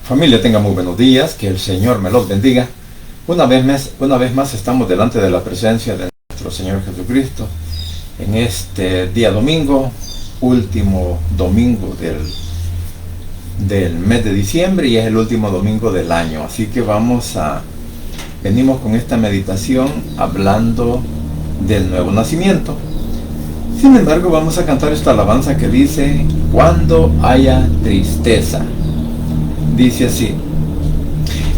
Familia, tenga muy buenos días, que el Señor me los bendiga. Una vez más estamos delante de la presencia de nuestro Señor Jesucristo en este día domingo, último domingo del mes de diciembre, y es el último domingo del año. Así que venimos con esta meditación hablando del nuevo nacimiento. Sin embargo, vamos a cantar esta alabanza que dice: cuando haya tristeza. Dice así: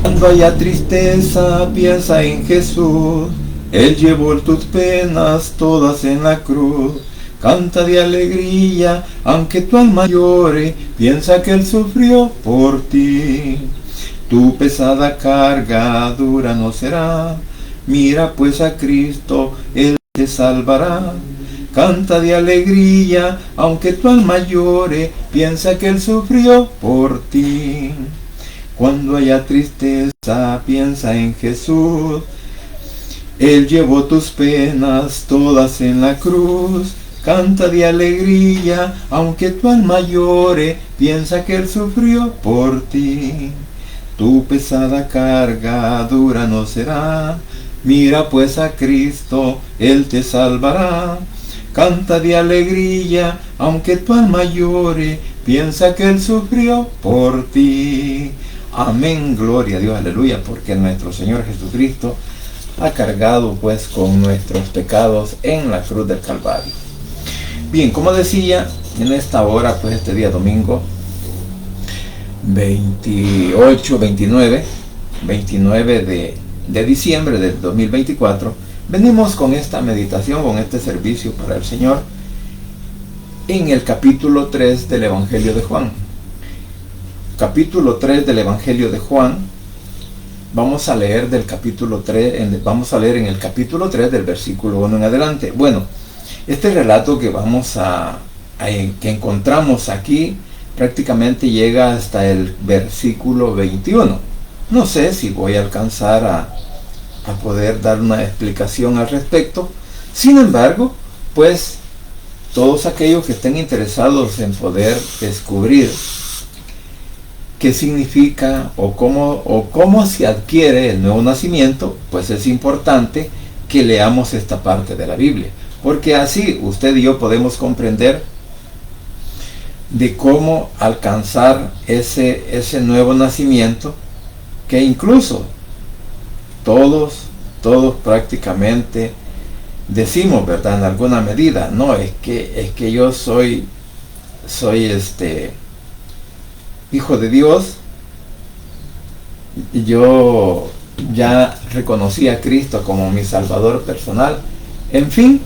cuando haya tristeza, piensa en Jesús. Él llevó tus penas todas en la cruz. Canta de alegría, aunque tu alma llore, piensa que Él sufrió por ti. Tu pesada carga dura no será. Mira pues a Cristo, Él te salvará. Canta de alegría, aunque tu alma llore, piensa que Él sufrió por ti. Cuando haya tristeza, piensa en Jesús. Él llevó tus penas todas en la cruz. Canta de alegría, aunque tu alma llore, piensa que Él sufrió por ti. Tu pesada carga dura no será. Mira pues a Cristo, Él te salvará. Canta de alegría, aunque tu alma llore, piensa que Él sufrió por ti. Amén, gloria a Dios, aleluya, porque nuestro Señor Jesucristo ha cargado pues con nuestros pecados en la cruz del Calvario. Bien, como decía, en esta hora, pues este día domingo 29 de diciembre del 2024, venimos con esta meditación, con este servicio para el Señor en el capítulo 3 del Evangelio de Juan. Capítulo 3 del Evangelio de Juan. Vamos a leer del capítulo 3, vamos a leer en el capítulo 3 del versículo 1 en adelante. Bueno, este relato que que encontramos aquí prácticamente llega hasta el versículo 21. No sé si voy a alcanzar a poder dar una explicación al respecto. Sin embargo, pues todos aquellos que estén interesados en poder descubrir qué significa o cómo se adquiere el nuevo nacimiento, pues es importante que leamos esta parte de la Biblia, porque así usted y yo podemos comprender de cómo alcanzar ese nuevo nacimiento, que incluso todos prácticamente decimos, ¿verdad? En alguna medida, no, es que yo soy hijo de Dios, yo ya reconocí a Cristo como mi Salvador personal. En fin,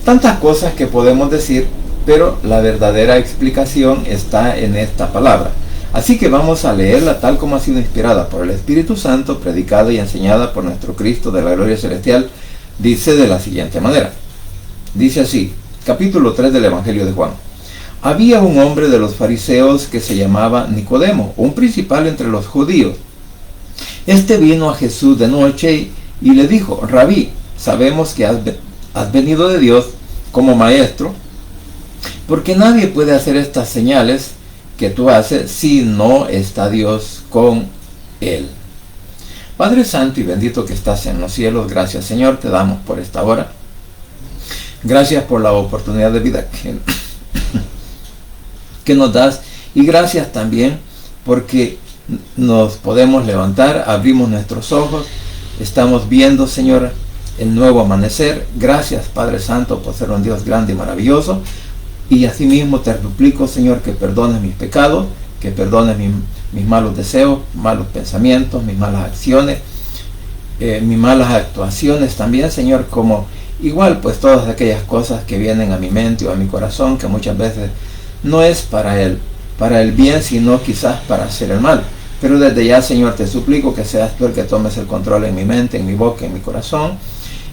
tantas cosas que podemos decir, pero la verdadera explicación está en esta palabra. Así que vamos a leerla tal como ha sido inspirada por el Espíritu Santo, predicada y enseñada por nuestro Cristo de la gloria celestial. Dice de la siguiente manera. Dice así, capítulo 3 del Evangelio de Juan. Había un hombre de los fariseos que se llamaba Nicodemo, un principal entre los judíos. Este vino a Jesús de noche y le dijo: Rabí, sabemos que has venido de Dios como maestro, porque nadie puede hacer estas señales que tú haces si no está Dios con él. Padre santo y bendito que estás en los cielos, gracias Señor, te damos por esta hora. Gracias por la oportunidad de vida que nos das, y gracias también porque nos podemos levantar, abrimos nuestros ojos, estamos viendo, Señor, el nuevo amanecer. Gracias, Padre Santo, por ser un Dios grande y maravilloso, y asimismo te suplico, Señor, que perdones mis pecados, que perdones mis malos deseos, malos pensamientos, mis malas acciones, mis malas actuaciones también, Señor, como igual pues todas aquellas cosas que vienen a mi mente o a mi corazón, que muchas veces no es para el bien, sino quizás para hacer el mal. Pero desde ya, Señor, te suplico que seas tú el que tomes el control en mi mente, en mi boca, en mi corazón,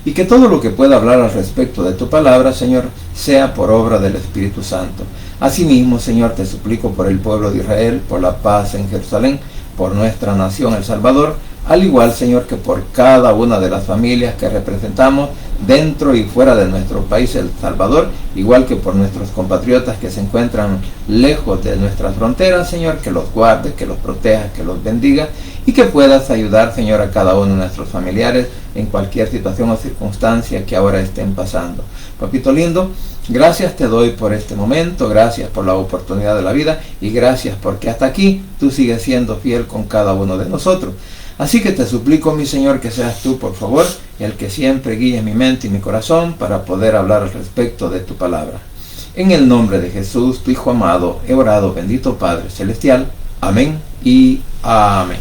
y que todo lo que pueda hablar al respecto de tu palabra, Señor, sea por obra del Espíritu Santo. Asimismo, Señor, te suplico por el pueblo de Israel, por la paz en Jerusalén, por nuestra nación, El Salvador, al igual, Señor, que por cada una de las familias que representamos dentro y fuera de nuestro país, El Salvador, igual que por nuestros compatriotas que se encuentran lejos de nuestras fronteras, Señor, que los guarde, que los proteja, que los bendiga y que puedas ayudar, Señor, a cada uno de nuestros familiares en cualquier situación o circunstancia que ahora estén pasando. Papito lindo, gracias te doy por este momento, gracias por la oportunidad de la vida y gracias porque hasta aquí tú sigues siendo fiel con cada uno de nosotros. Así que te suplico, mi Señor, que seas tú, por favor, el que siempre guíe mi mente y mi corazón para poder hablar al respecto de tu palabra. En el nombre de Jesús, tu Hijo amado, he orado, bendito Padre Celestial. Amén y amén.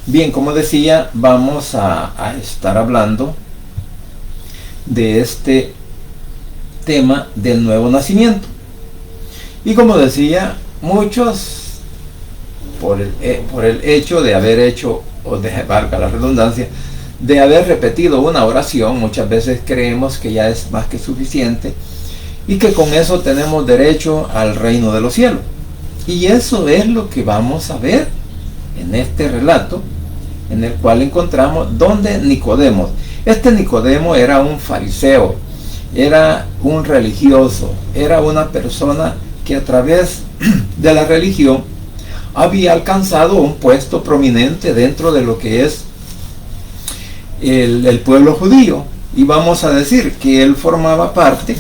Bien, como decía, vamos a estar hablando de este tema del nuevo nacimiento. Y como decía, muchos, por el hecho de haber hecho, o de valga la redundancia, de haber repetido una oración, muchas veces creemos que ya es más que suficiente y que con eso tenemos derecho al reino de los cielos. Y eso es lo que vamos a ver en este relato, en el cual encontramos donde Nicodemo. Este Nicodemo era un fariseo, era un religioso, era una persona que a través de la religión había alcanzado un puesto prominente dentro de lo que es el pueblo judío. Y vamos a decir que él formaba parte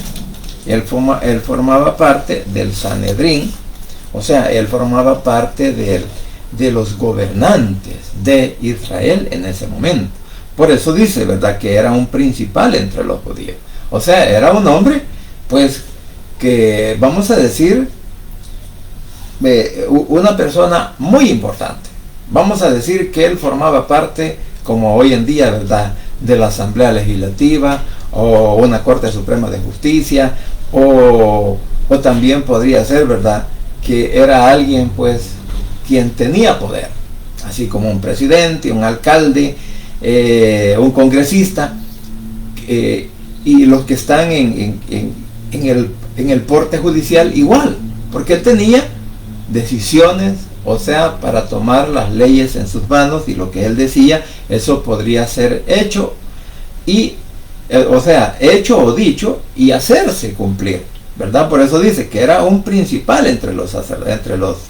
del Sanedrín, o sea, él formaba parte de los gobernantes de Israel en ese momento. Por eso dice, ¿verdad?, que era un principal entre los judíos. O sea, era un hombre, pues, que vamos a decir, una persona muy importante. Vamos a decir que él formaba parte, como hoy en día, ¿verdad?, de la Asamblea Legislativa o una Corte Suprema de Justicia, o también podría ser, ¿verdad?, que era alguien, pues, quien tenía poder, así como un presidente, un alcalde, un congresista, y los que están en el porte judicial igual, porque él tenía decisiones, o sea, para tomar las leyes en sus manos, y lo que él decía, eso podría ser hecho, y hecho o dicho y hacerse cumplir, ¿verdad? Por eso dice que era un principal entre los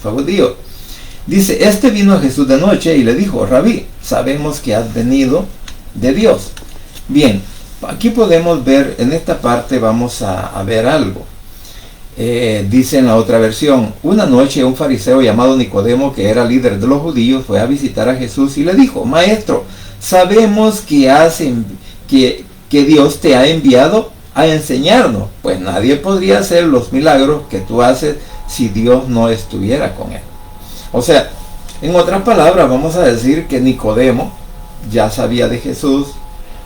judíos. Dice, este vino a Jesús de noche y le dijo, Rabí, sabemos que has venido de Dios. Bien, aquí podemos ver, en esta parte vamos a ver algo. Dice en la otra versión, una noche un fariseo llamado Nicodemo, que era líder de los judíos, fue a visitar a Jesús y le dijo, Maestro, sabemos que Dios te ha enviado a enseñarnos, pues nadie podría hacer los milagros que tú haces si Dios no estuviera con él. O sea, en otras palabras, vamos a decir que Nicodemo ya sabía de Jesús,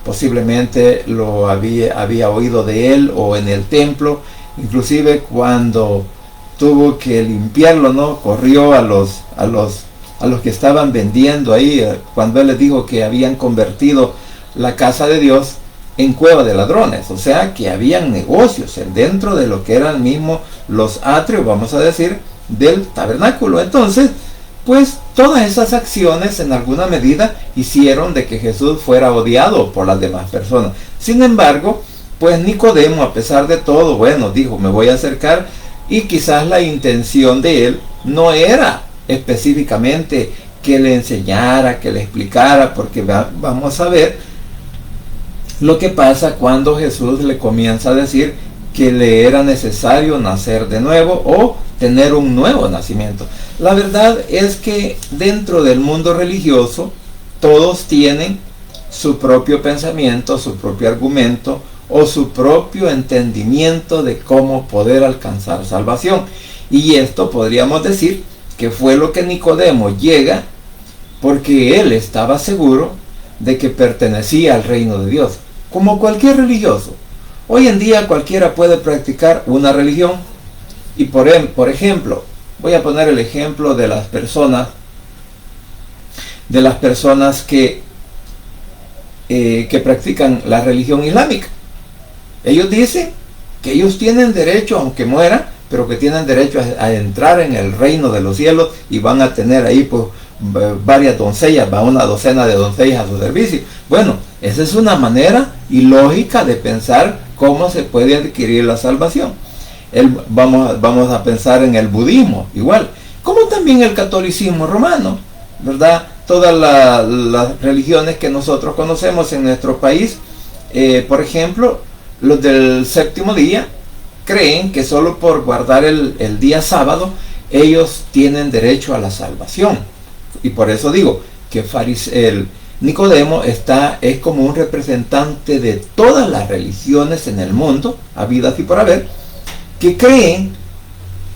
posiblemente lo había oído de él o en el templo, inclusive cuando tuvo que limpiarlo, ¿no? Corrió a los que estaban vendiendo ahí, cuando él les dijo que habían convertido la casa de Dios en cueva de ladrones, o sea que habían negocios dentro de lo que eran mismo los atrios, vamos a decir, del tabernáculo. Entonces, pues todas esas acciones en alguna medida hicieron de que Jesús fuera odiado por las demás personas. Sin embargo, pues Nicodemo, a pesar de todo, bueno, dijo, me voy a acercar, y quizás la intención de él no era específicamente que le enseñara, que le explicara, porque vamos a ver lo que pasa cuando Jesús le comienza a decir que le era necesario nacer de nuevo o tener un nuevo nacimiento. La verdad es que dentro del mundo religioso todos tienen su propio pensamiento, su propio argumento o su propio entendimiento de cómo poder alcanzar salvación. Y esto podríamos decir que fue lo que Nicodemo llega, porque él estaba seguro de que pertenecía al reino de Dios, como cualquier religioso. Hoy en día cualquiera puede practicar una religión, y por ejemplo, voy a poner el ejemplo de las personas que practican la religión islámica. Ellos dicen que ellos tienen derecho, aunque mueran, pero que tienen derecho a entrar en el reino de los cielos, y van a tener ahí pues varias doncellas, va una docena de doncellas a su servicio. Bueno, Esa es una manera ilógica de pensar cómo se puede adquirir la salvación. Vamos a pensar en el budismo, igual, como también el catolicismo romano, ¿verdad? Todas las religiones que nosotros conocemos en nuestro país, por ejemplo, los del séptimo día, creen que solo por guardar el día sábado, ellos tienen derecho a la salvación. Y por eso digo que el Nicodemo es como un representante de todas las religiones en el mundo, habidas y por haber, que creen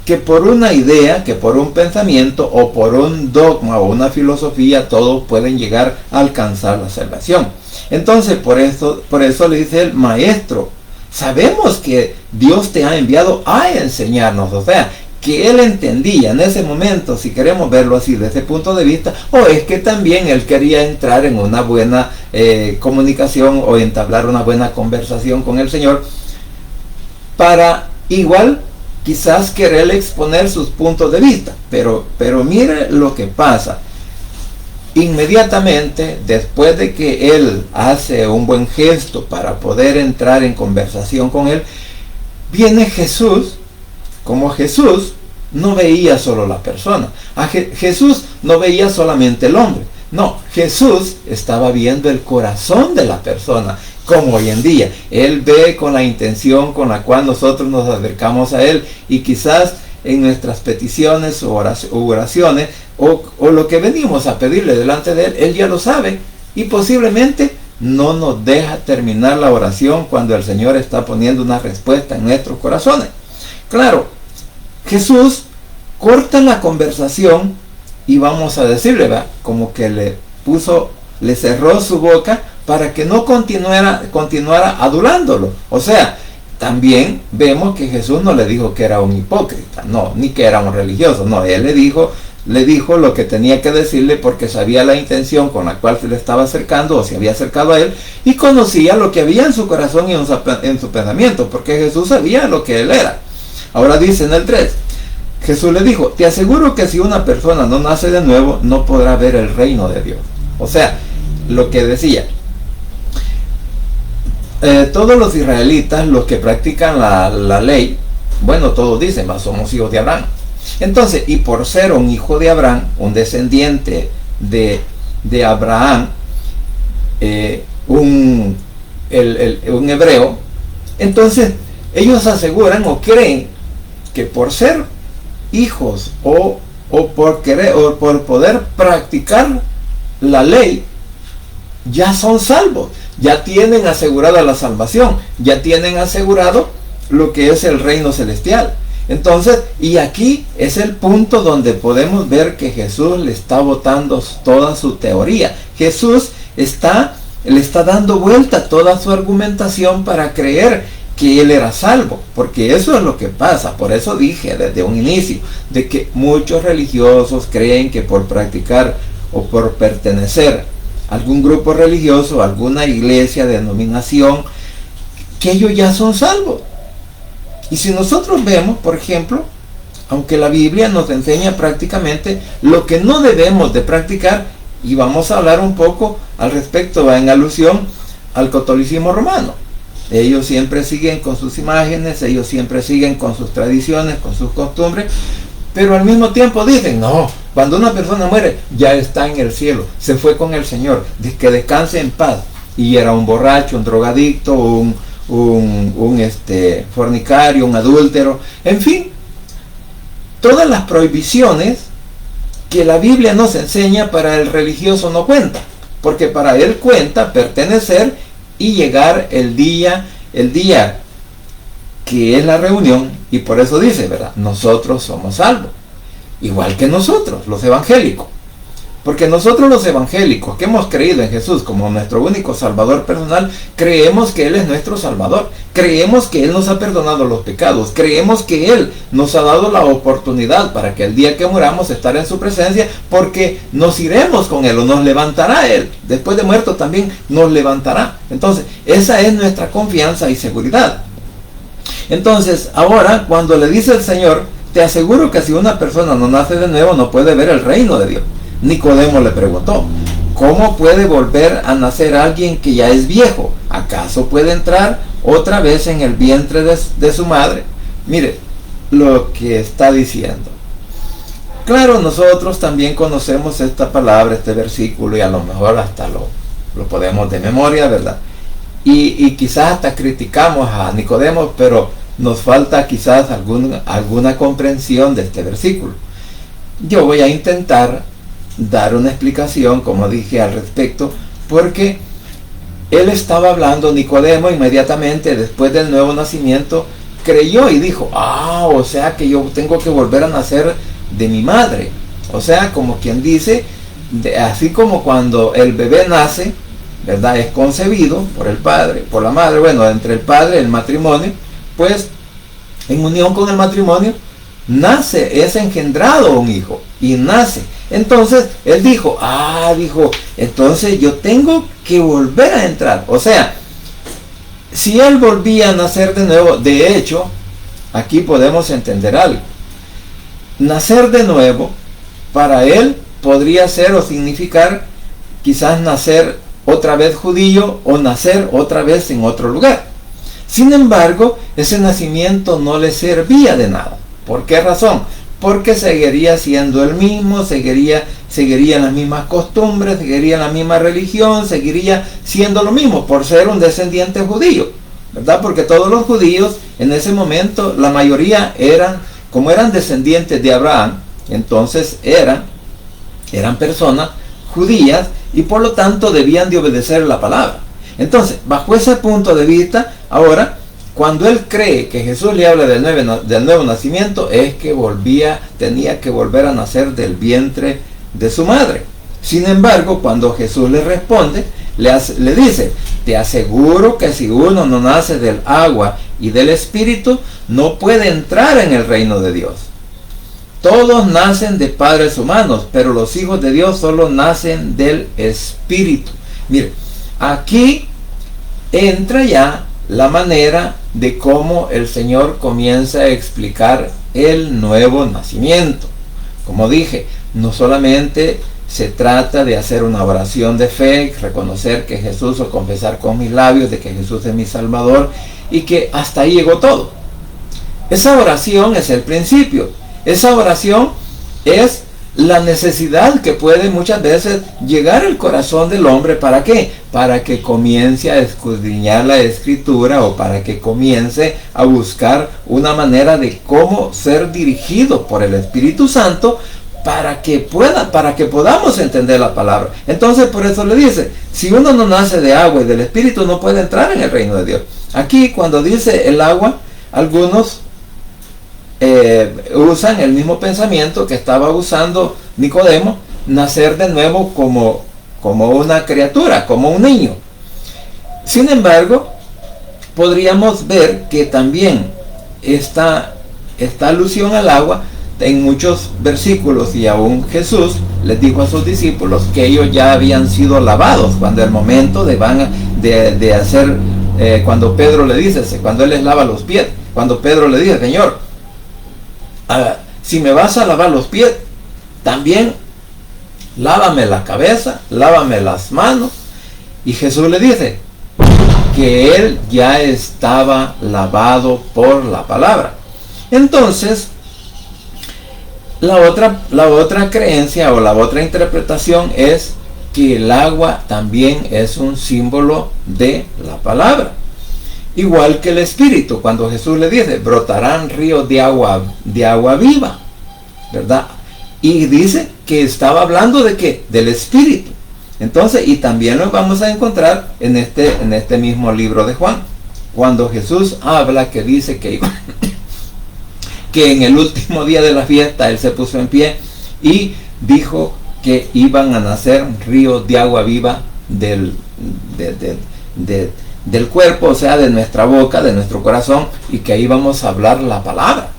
que por una idea, que por un pensamiento o por un dogma o una filosofía, todos pueden llegar a alcanzar la salvación. Entonces por eso le dice el maestro, sabemos que Dios te ha enviado a enseñarnos, o sea, que él entendía en ese momento, si queremos verlo así desde ese punto de vista, o es que también él quería entrar en una buena comunicación o entablar una buena conversación con el Señor para igual quizás querer exponer sus puntos de vista. Pero mire lo que pasa. Inmediatamente después de que él hace un buen gesto para poder entrar en conversación con él, viene Jesús. Como Jesús no veía solo la persona, Jesús no veía solamente el hombre, no, Jesús estaba viendo el corazón de la persona, como hoy en día. Él ve con la intención con la cual nosotros nos acercamos a Él, y quizás en nuestras peticiones o oraciones o lo que venimos a pedirle delante de Él, Él ya lo sabe, y posiblemente no nos deja terminar la oración cuando el Señor está poniendo una respuesta en nuestros corazones. Claro, Jesús corta la conversación y vamos a decirle, ¿verdad?, como que le cerró su boca para que no continuara adulándolo. O sea, también vemos que Jesús no le dijo que era un hipócrita, no, ni que era un religioso, no, él le dijo lo que tenía que decirle porque sabía la intención con la cual se le estaba acercando o se había acercado a él, y conocía lo que había en su corazón y en su pensamiento, porque Jesús sabía lo que él era. Ahora dice en el 3, Jesús le dijo, te aseguro que si una persona no nace de nuevo, no podrá ver el reino de Dios. O sea, lo que decía, todos los israelitas, los que practican la ley, bueno, todos dicen, somos hijos de Abraham. Entonces, y por ser un hijo de Abraham, un descendiente de Abraham, un hebreo, entonces ellos aseguran o creen que por ser hijos o por querer o por poder practicar la ley, ya son salvos, ya tienen asegurada la salvación, ya tienen asegurado lo que es el reino celestial. Entonces, y aquí es el punto donde podemos ver que Jesús le está botando toda su teoría. Jesús le está dando vuelta toda su argumentación para creer que él era salvo, porque eso es lo que pasa. Por eso dije desde un inicio de que muchos religiosos creen que por practicar o por pertenecer a algún grupo religioso, a alguna iglesia, denominación, que ellos ya son salvos. Y si nosotros vemos, por ejemplo, aunque la Biblia nos enseña prácticamente lo que no debemos de practicar, y vamos a hablar un poco al respecto en alusión al catolicismo romano. Ellos siempre siguen con sus imágenes, ellos siempre siguen con sus tradiciones, con sus costumbres, pero al mismo tiempo dicen, no, cuando una persona muere, ya está en el cielo, se fue con el Señor, que descanse en paz. Y era un borracho, un drogadicto, un fornicario, un adúltero, en fin, todas las prohibiciones que la Biblia nos enseña, para el religioso no cuenta, porque para él cuenta pertenecer y llegar el día que es la reunión, y por eso dice, ¿verdad?, nosotros somos salvos, igual que nosotros, los evangélicos, porque nosotros los evangélicos que hemos creído en Jesús como nuestro único Salvador personal, creemos que Él es nuestro Salvador, creemos que Él nos ha perdonado los pecados, creemos que Él nos ha dado la oportunidad para que el día que muramos estar en su presencia, porque nos iremos con Él o nos levantará Él, después de muerto también nos levantará. Entonces, esa es nuestra confianza y seguridad. Entonces, ahora cuando le dice el Señor, te aseguro que si una persona no nace de nuevo, no puede ver el reino de Dios. Nicodemo le preguntó, ¿cómo puede volver a nacer alguien que ya es viejo? ¿Acaso puede entrar otra vez en el vientre de su madre? Mire lo que está diciendo. Claro, nosotros también conocemos esta palabra, este versículo, y a lo mejor hasta lo podemos de memoria, ¿verdad? Y quizás hasta criticamos a Nicodemo, pero nos falta quizás alguna comprensión de este versículo. Yo voy a intentar dar una explicación, como dije al respecto, porque él estaba hablando, Nicodemo, inmediatamente después del nuevo nacimiento, creyó y dijo, o sea que yo tengo que volver a nacer de mi madre. O sea, como quien dice, así como cuando el bebé nace, ¿verdad? Es concebido por el padre, por la madre, bueno, entre el padre y el matrimonio, pues en unión con el matrimonio nace, es engendrado un hijo y nace. Entonces él dijo, entonces yo tengo que volver a entrar. O sea, si él volvía a nacer de nuevo, de hecho, aquí podemos entender algo. Nacer de nuevo, para él podría ser o significar quizás nacer otra vez judío o nacer otra vez en otro lugar. Sin embargo, ese nacimiento no le servía de nada. ¿Por qué razón? Porque seguiría siendo el mismo, seguiría las mismas costumbres, seguiría la misma religión, seguiría siendo lo mismo por ser un descendiente judío, ¿verdad? Porque todos los judíos en ese momento, la mayoría como eran descendientes de Abraham, entonces eran personas judías y por lo tanto debían de obedecer la palabra. Entonces, bajo ese punto de vista, ahora, cuando él cree que Jesús le habla del nuevo nacimiento, es que tenía que volver a nacer del vientre de su madre. Sin embargo, cuando Jesús le responde, le dice, te aseguro que si uno no nace del agua y del Espíritu, no puede entrar en el reino de Dios. Todos nacen de padres humanos, pero los hijos de Dios solo nacen del Espíritu. Mire, aquí entra ya la manera de cómo el Señor comienza a explicar el nuevo nacimiento. Como dije, no solamente se trata de hacer una oración de fe, reconocer que Jesús, o confesar con mis labios de que Jesús es mi Salvador, y que hasta ahí llegó todo. Esa oración es el principio. Esa oración es la necesidad que puede muchas veces llegar al corazón del hombre. ¿Para qué? Para que comience a escudriñar la Escritura, o para que comience a buscar una manera de cómo ser dirigido por el Espíritu Santo, para que podamos entender la palabra. Entonces, por eso le dice, si uno no nace de agua y del Espíritu, no puede entrar en el reino de Dios. Aquí, cuando dice el agua, algunos usan el mismo pensamiento que estaba usando Nicodemo, nacer de nuevo como una criatura, como un niño. Sin embargo, podríamos ver que también esta alusión al agua en muchos versículos, y aún Jesús les dijo a sus discípulos que ellos ya habían sido lavados cuando el momento de hacer, cuando Pedro le dice, cuando él les lava los pies, cuando Pedro le dice, Señor, si me vas a lavar los pies, también lávame la cabeza, lávame las manos. Y Jesús le dice que él ya estaba lavado por la palabra. Entonces, la otra creencia o la otra interpretación es que el agua también es un símbolo de la palabra. Igual que el Espíritu, cuando Jesús le dice, brotarán ríos de agua viva, ¿verdad? Y dice que estaba hablando de ¿qué? Del Espíritu. Entonces, y también lo vamos a encontrar en este mismo libro de Juan, cuando Jesús habla, que dice que en el último día de la fiesta él se puso en pie y dijo que iban a nacer ríos de agua viva del cuerpo, o sea, de nuestra boca, de nuestro corazón, y que ahí vamos a hablar la palabra.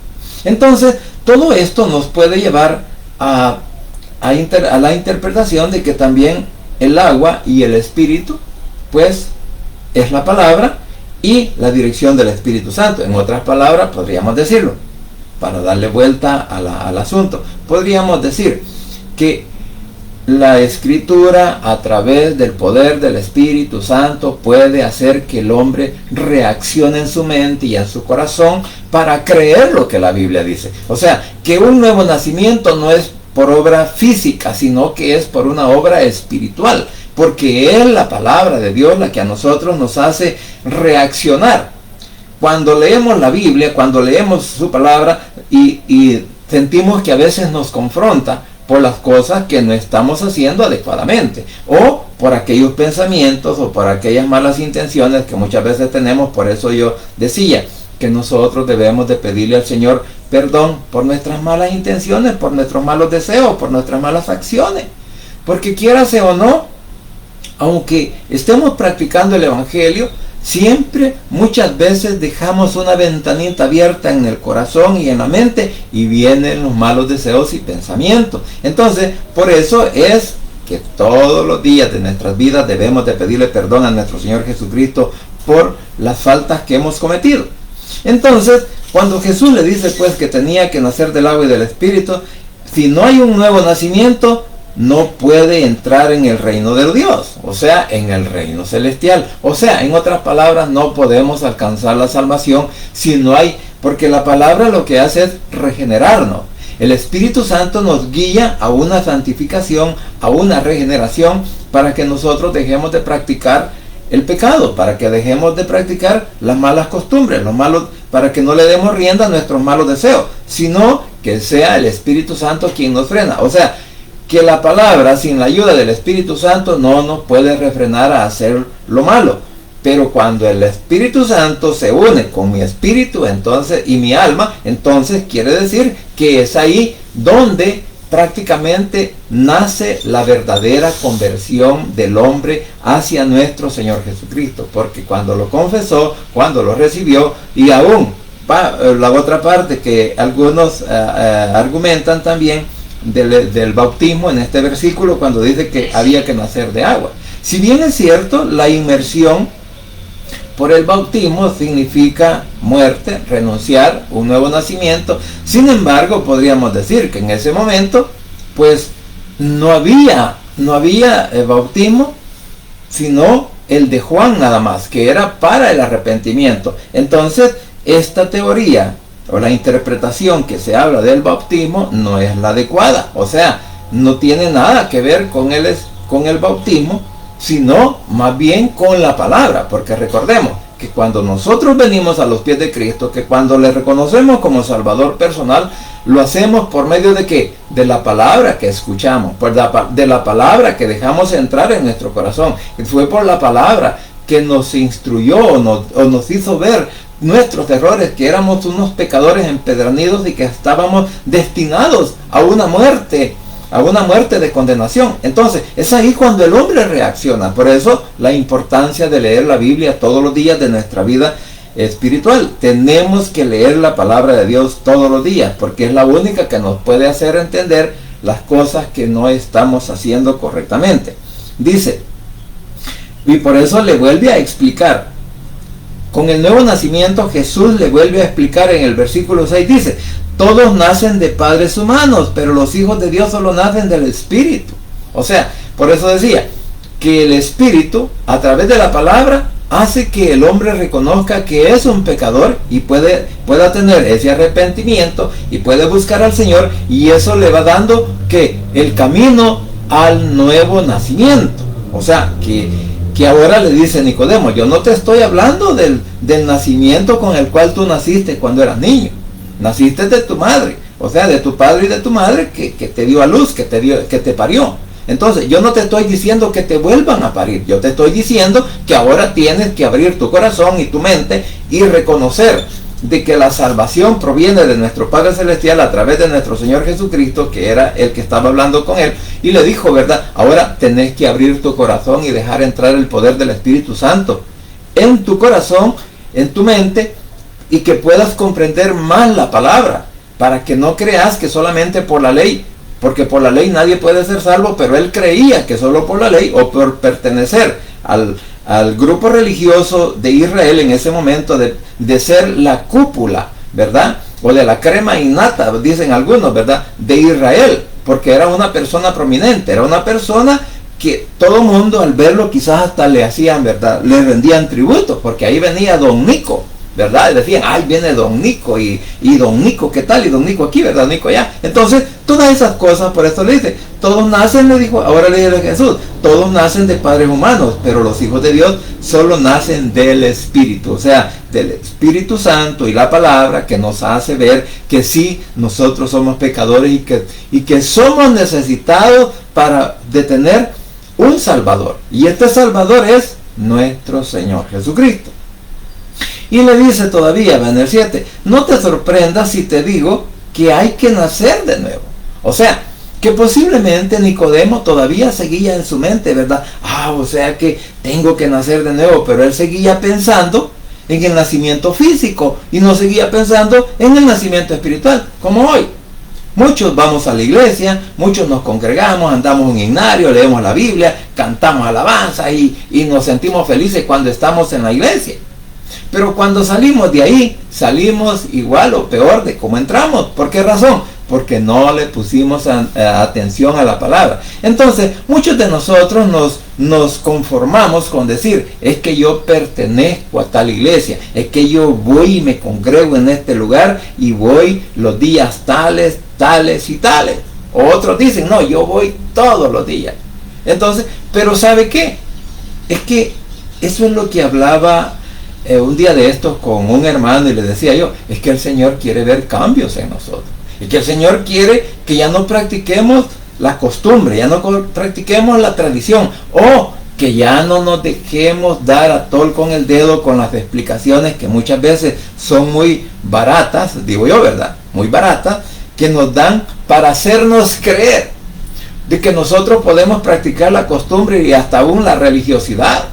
Entonces, todo esto nos puede llevar a la interpretación de que también el agua y el Espíritu, pues, es la palabra y la dirección del Espíritu Santo. En otras palabras, podríamos decirlo, para darle vuelta al asunto, podríamos decir que la Escritura, a través del poder del Espíritu Santo, puede hacer que el hombre reaccione en su mente y en su corazón para creer lo que la Biblia dice. O sea, que un nuevo nacimiento no es por obra física, sino que es por una obra espiritual, porque es la palabra de Dios la que a nosotros nos hace reaccionar. Cuando leemos la Biblia, cuando leemos su palabra y sentimos que a veces nos confronta por las cosas que no estamos haciendo adecuadamente, o por aquellos pensamientos o por aquellas malas intenciones que muchas veces tenemos. Por eso yo decía que nosotros debemos de pedirle al Señor perdón por nuestras malas intenciones, por nuestros malos deseos, por nuestras malas acciones, porque quiérase o no, aunque estemos practicando el Evangelio, siempre, muchas veces dejamos una ventanita abierta en el corazón y en la mente y vienen los malos deseos y pensamientos. Entonces, por eso es que todos los días de nuestras vidas debemos de pedirle perdón a nuestro Señor Jesucristo por las faltas que hemos cometido. Entonces, cuando Jesús le dice pues que tenía que nacer del agua y del Espíritu, si no hay un nuevo nacimiento, no puede entrar en el reino de Dios, o sea, en el reino celestial. O sea, en otras palabras, no podemos alcanzar la salvación si no hay, porque la palabra lo que hace es regenerarnos. El Espíritu Santo nos guía a una santificación, a una regeneración, para que nosotros dejemos de practicar el pecado, para que dejemos de practicar las malas costumbres, para que no le demos rienda a nuestros malos deseos, sino que sea el Espíritu Santo quien nos frena. O sea, que la palabra, sin la ayuda del Espíritu Santo, no nos puede refrenar a hacer lo malo. Pero cuando el Espíritu Santo se une con mi espíritu, entonces, y mi alma, entonces quiere decir que es ahí donde prácticamente nace la verdadera conversión del hombre hacia nuestro Señor Jesucristo. Porque cuando lo confesó, cuando lo recibió, y aún la otra parte que algunos argumentan también, del bautismo en este versículo, cuando dice que había que nacer de agua. Si bien es cierto, la inmersión por el bautismo significa muerte, renunciar, un nuevo nacimiento. Sin embargo, podríamos decir que en ese momento pues no había bautismo, sino el de Juan nada más, que era para el arrepentimiento. Entonces, esta teoría o la interpretación que se habla del bautismo no es la adecuada. O sea, no tiene nada que ver con el bautismo, sino más bien con la palabra. Porque recordemos que cuando nosotros venimos a los pies de Cristo, que cuando le reconocemos como Salvador personal, lo hacemos por medio de ¿qué? De la palabra que escuchamos, de la palabra que dejamos entrar en nuestro corazón. Y fue por la palabra que nos instruyó o nos hizo ver nuestros errores, que éramos unos pecadores empedernidos y que estábamos destinados a una muerte de condenación. Entonces, es ahí cuando el hombre reacciona. Por eso, la importancia de leer la Biblia todos los días de nuestra vida espiritual. Tenemos que leer la palabra de Dios todos los días, porque es la única que nos puede hacer entender las cosas que no estamos haciendo correctamente. Dice, y por eso le vuelve a explicar. Con el nuevo nacimiento, Jesús le vuelve a explicar en el versículo 6, dice, todos nacen de padres humanos, pero los hijos de Dios solo nacen del Espíritu. O sea, por eso decía, que el Espíritu, a través de la palabra, hace que el hombre reconozca que es un pecador y pueda tener ese arrepentimiento y puede buscar al Señor, y eso le va dando que el camino al nuevo nacimiento. O sea, que ahora le dice Nicodemo, yo no te estoy hablando del nacimiento con el cual tú naciste cuando eras niño. Naciste de tu madre, o sea, de tu padre y de tu madre que te dio a luz, que te parió. Entonces, yo no te estoy diciendo que te vuelvan a parir, yo te estoy diciendo que ahora tienes que abrir tu corazón y tu mente y reconocer de que la salvación proviene de nuestro Padre Celestial a través de nuestro Señor Jesucristo, que era el que estaba hablando con él, y le dijo, ¿verdad? Ahora tenés que abrir tu corazón y dejar entrar el poder del Espíritu Santo en tu corazón, en tu mente, y que puedas comprender más la palabra, para que no creas que solamente por la ley, porque por la ley nadie puede ser salvo, pero él creía que solo por la ley o por pertenecer al grupo religioso de Israel en ese momento, de ser la cúpula, ¿verdad? O de la crema innata, dicen algunos, ¿verdad? De Israel. porque era una persona prominente, era una persona que todo el mundo al verlo quizás hasta le hacían, ¿verdad? Le rendían tributo, porque ahí venía Don Nico, ¿verdad? Y decían, ay, viene Don Nico, y Don Nico, ¿qué tal? Y Don Nico aquí, ¿verdad? Nico allá. Entonces, todas esas cosas, por eso le dice, todos nacen, le dijo, ahora le dice Jesús, todos nacen de padres humanos, pero los hijos de Dios solo nacen del Espíritu, o sea, del Espíritu Santo y la palabra que nos hace ver que sí, nosotros somos pecadores y que somos necesitados de tener un Salvador. Y este Salvador es nuestro Señor Jesucristo. Y le dice todavía en el 7, no te sorprendas si te digo que hay que nacer de nuevo. O sea, que posiblemente Nicodemo todavía seguía en su mente, ¿verdad? O sea que tengo que nacer de nuevo, pero él seguía pensando en el nacimiento físico y no seguía pensando en el nacimiento espiritual, como hoy. Muchos vamos a la iglesia, muchos nos congregamos, andamos en un himnario, leemos la Biblia, cantamos alabanza y nos sentimos felices cuando estamos en la iglesia. Pero cuando salimos de ahí, salimos igual o peor de cómo entramos. ¿Por qué razón? Porque no le pusimos atención a la palabra. Entonces, muchos de nosotros nos conformamos con decir, es que yo pertenezco a tal iglesia, es que yo voy y me congrego en este lugar y voy los días tales, tales y tales. Otros dicen, no, yo voy todos los días. Entonces, pero ¿sabe qué? Es que eso es lo que hablaba un día de estos con un hermano y le decía yo, es que el Señor quiere ver cambios en nosotros. Y que el Señor quiere que ya no practiquemos la costumbre, ya no practiquemos la tradición, o que ya no nos dejemos dar a tol con el dedo con las explicaciones que muchas veces son muy baratas, digo yo, ¿verdad? Muy baratas, que nos dan para hacernos creer de que nosotros podemos practicar la costumbre y hasta aún la religiosidad.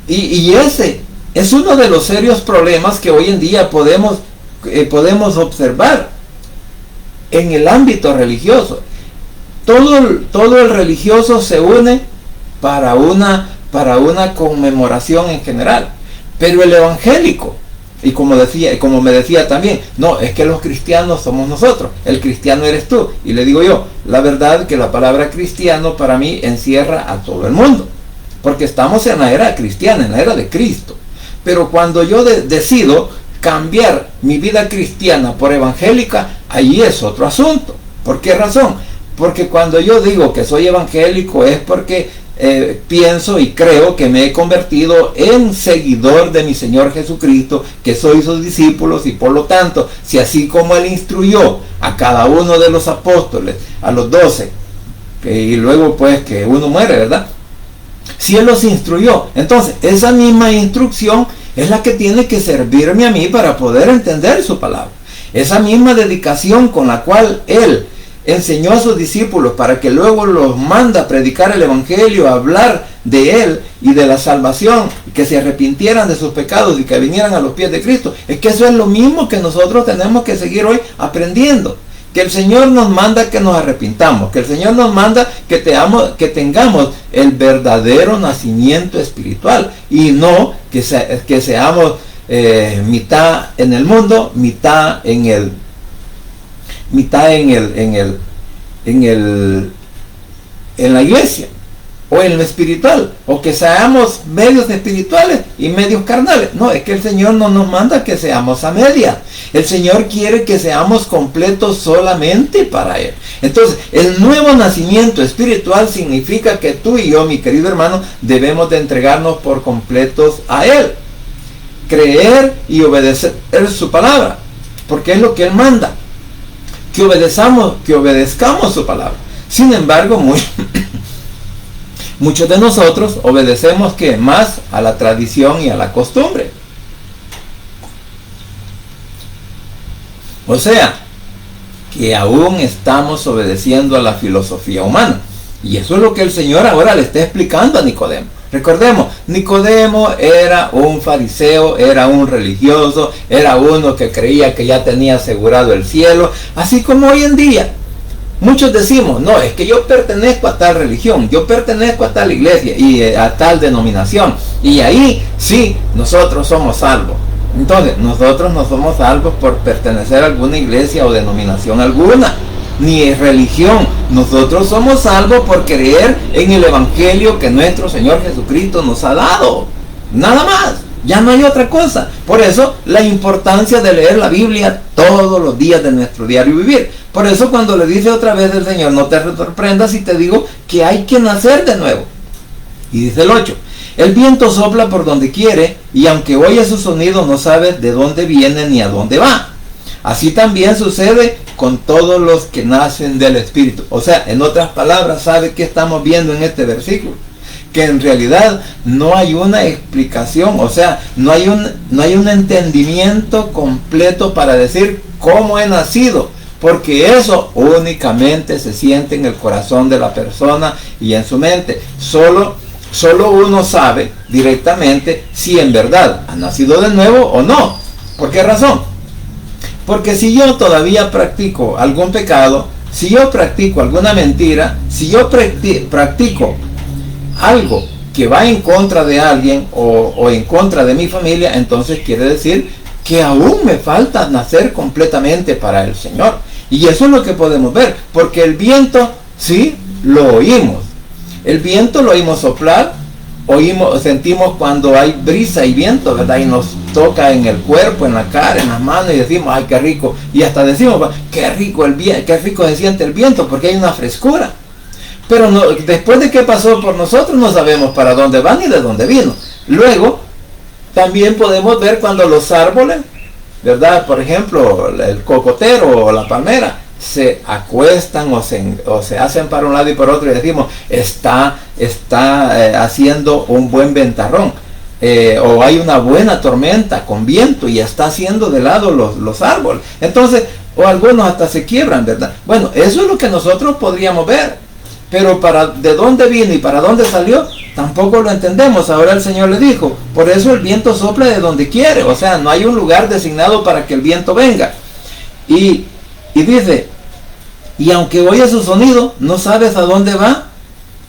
Y ese es uno de los serios problemas que hoy en día podemos observar en el ámbito religioso. Todo el religioso se une para una conmemoración en general, pero el evangélico, y como me decía también, no, es que los cristianos somos nosotros, el cristiano eres tú. Y le digo yo, la verdad que la palabra cristiano para mí encierra a todo el mundo, porque estamos en la era cristiana, en la era de Cristo. Pero cuando yo decido cambiar mi vida cristiana por evangélica, ahí es otro asunto. ¿Por qué razón? Porque cuando yo digo que soy evangélico es porque pienso y creo que me he convertido en seguidor de mi Señor Jesucristo, que soy sus discípulos, y por lo tanto, si así como Él instruyó a cada uno de los apóstoles, a los 12, y luego pues que uno muere, ¿verdad? Si Él los instruyó, entonces esa misma instrucción es la que tiene que servirme a mí para poder entender su palabra. Esa misma dedicación con la cual Él enseñó a sus discípulos para que luego los manda a predicar el evangelio, a hablar de Él y de la salvación, que se arrepintieran de sus pecados y que vinieran a los pies de Cristo. Es que eso es lo mismo que nosotros tenemos que seguir hoy aprendiendo. Que el Señor nos manda que nos arrepintamos, que el Señor nos manda que tengamos el verdadero nacimiento espiritual y no que seamos mitad en el mundo, mitad en la iglesia o en lo espiritual, o que seamos medios espirituales y medios carnales. No, es que el Señor no nos manda que seamos a media. El Señor quiere que seamos completos solamente para Él. Entonces, el nuevo nacimiento espiritual significa que tú y yo, mi querido hermano, debemos de entregarnos por completos a Él, creer y obedecer su palabra, porque es lo que Él manda, que obedezcamos su palabra. Sin embargo, muchos de nosotros obedecemos que más a la tradición y a la costumbre. O sea, que aún estamos obedeciendo a la filosofía humana. Y eso es lo que el Señor ahora le está explicando a Nicodemo. Recordemos, Nicodemo era un fariseo, era un religioso, era uno que creía que ya tenía asegurado el cielo, así como hoy en día. Muchos decimos, no, es que yo pertenezco a tal religión, yo pertenezco a tal iglesia y a tal denominación, y ahí sí, nosotros somos salvos. Entonces, nosotros no somos salvos por pertenecer a alguna iglesia o denominación alguna. ni religión. Nosotros somos salvos por creer en el Evangelio que nuestro Señor Jesucristo nos ha dado. Nada más. Ya no hay otra cosa. Por eso la importancia de leer la Biblia todos los días de nuestro diario vivir. Por eso cuando le dice otra vez el Señor, no te sorprendas si te digo que hay que nacer de nuevo. Y dice el 8. El viento sopla por donde quiere, y aunque oye su sonido no sabes de dónde viene ni a dónde va. Así también sucede con todos los que nacen del Espíritu. O sea, en otras palabras, ¿sabe qué estamos viendo en este versículo? Que en realidad no hay una explicación, o sea, no hay un entendimiento completo para decir cómo he nacido, porque eso únicamente se siente en el corazón de la persona y en su mente. Solo uno sabe directamente si en verdad ha nacido de nuevo o no. ¿Por qué razón? Porque si yo todavía practico algún pecado, si yo practico alguna mentira, si yo practico algo que va en contra de alguien o en contra de mi familia, entonces quiere decir que aún me falta nacer completamente para el Señor. Y eso es lo que podemos ver, porque el viento, sí, lo oímos. El viento lo oímos soplar, sentimos cuando hay brisa y viento, ¿verdad? Y nos toca en el cuerpo, en la cara, en las manos, y decimos, ay, qué rico. Y hasta decimos, qué rico se siente el viento, porque hay una frescura. Pero no, después de que pasó por nosotros no sabemos para dónde va ni de dónde vino. Luego, también podemos ver cuando los árboles, ¿verdad? Por ejemplo, el cocotero o la palmera, se acuestan o se hacen para un lado y para otro y decimos, está haciendo un buen ventarrón. O hay una buena tormenta con viento y está haciendo de lado los árboles. Entonces, o algunos hasta se quiebran, ¿verdad? Bueno, eso es lo que nosotros podríamos ver. Pero de dónde vino y para dónde salió, tampoco lo entendemos. Ahora el Señor le dijo, por eso el viento sopla de donde quiere. O sea, no hay un lugar designado para que el viento venga. Y dice, y aunque oye su sonido, no sabes a dónde va,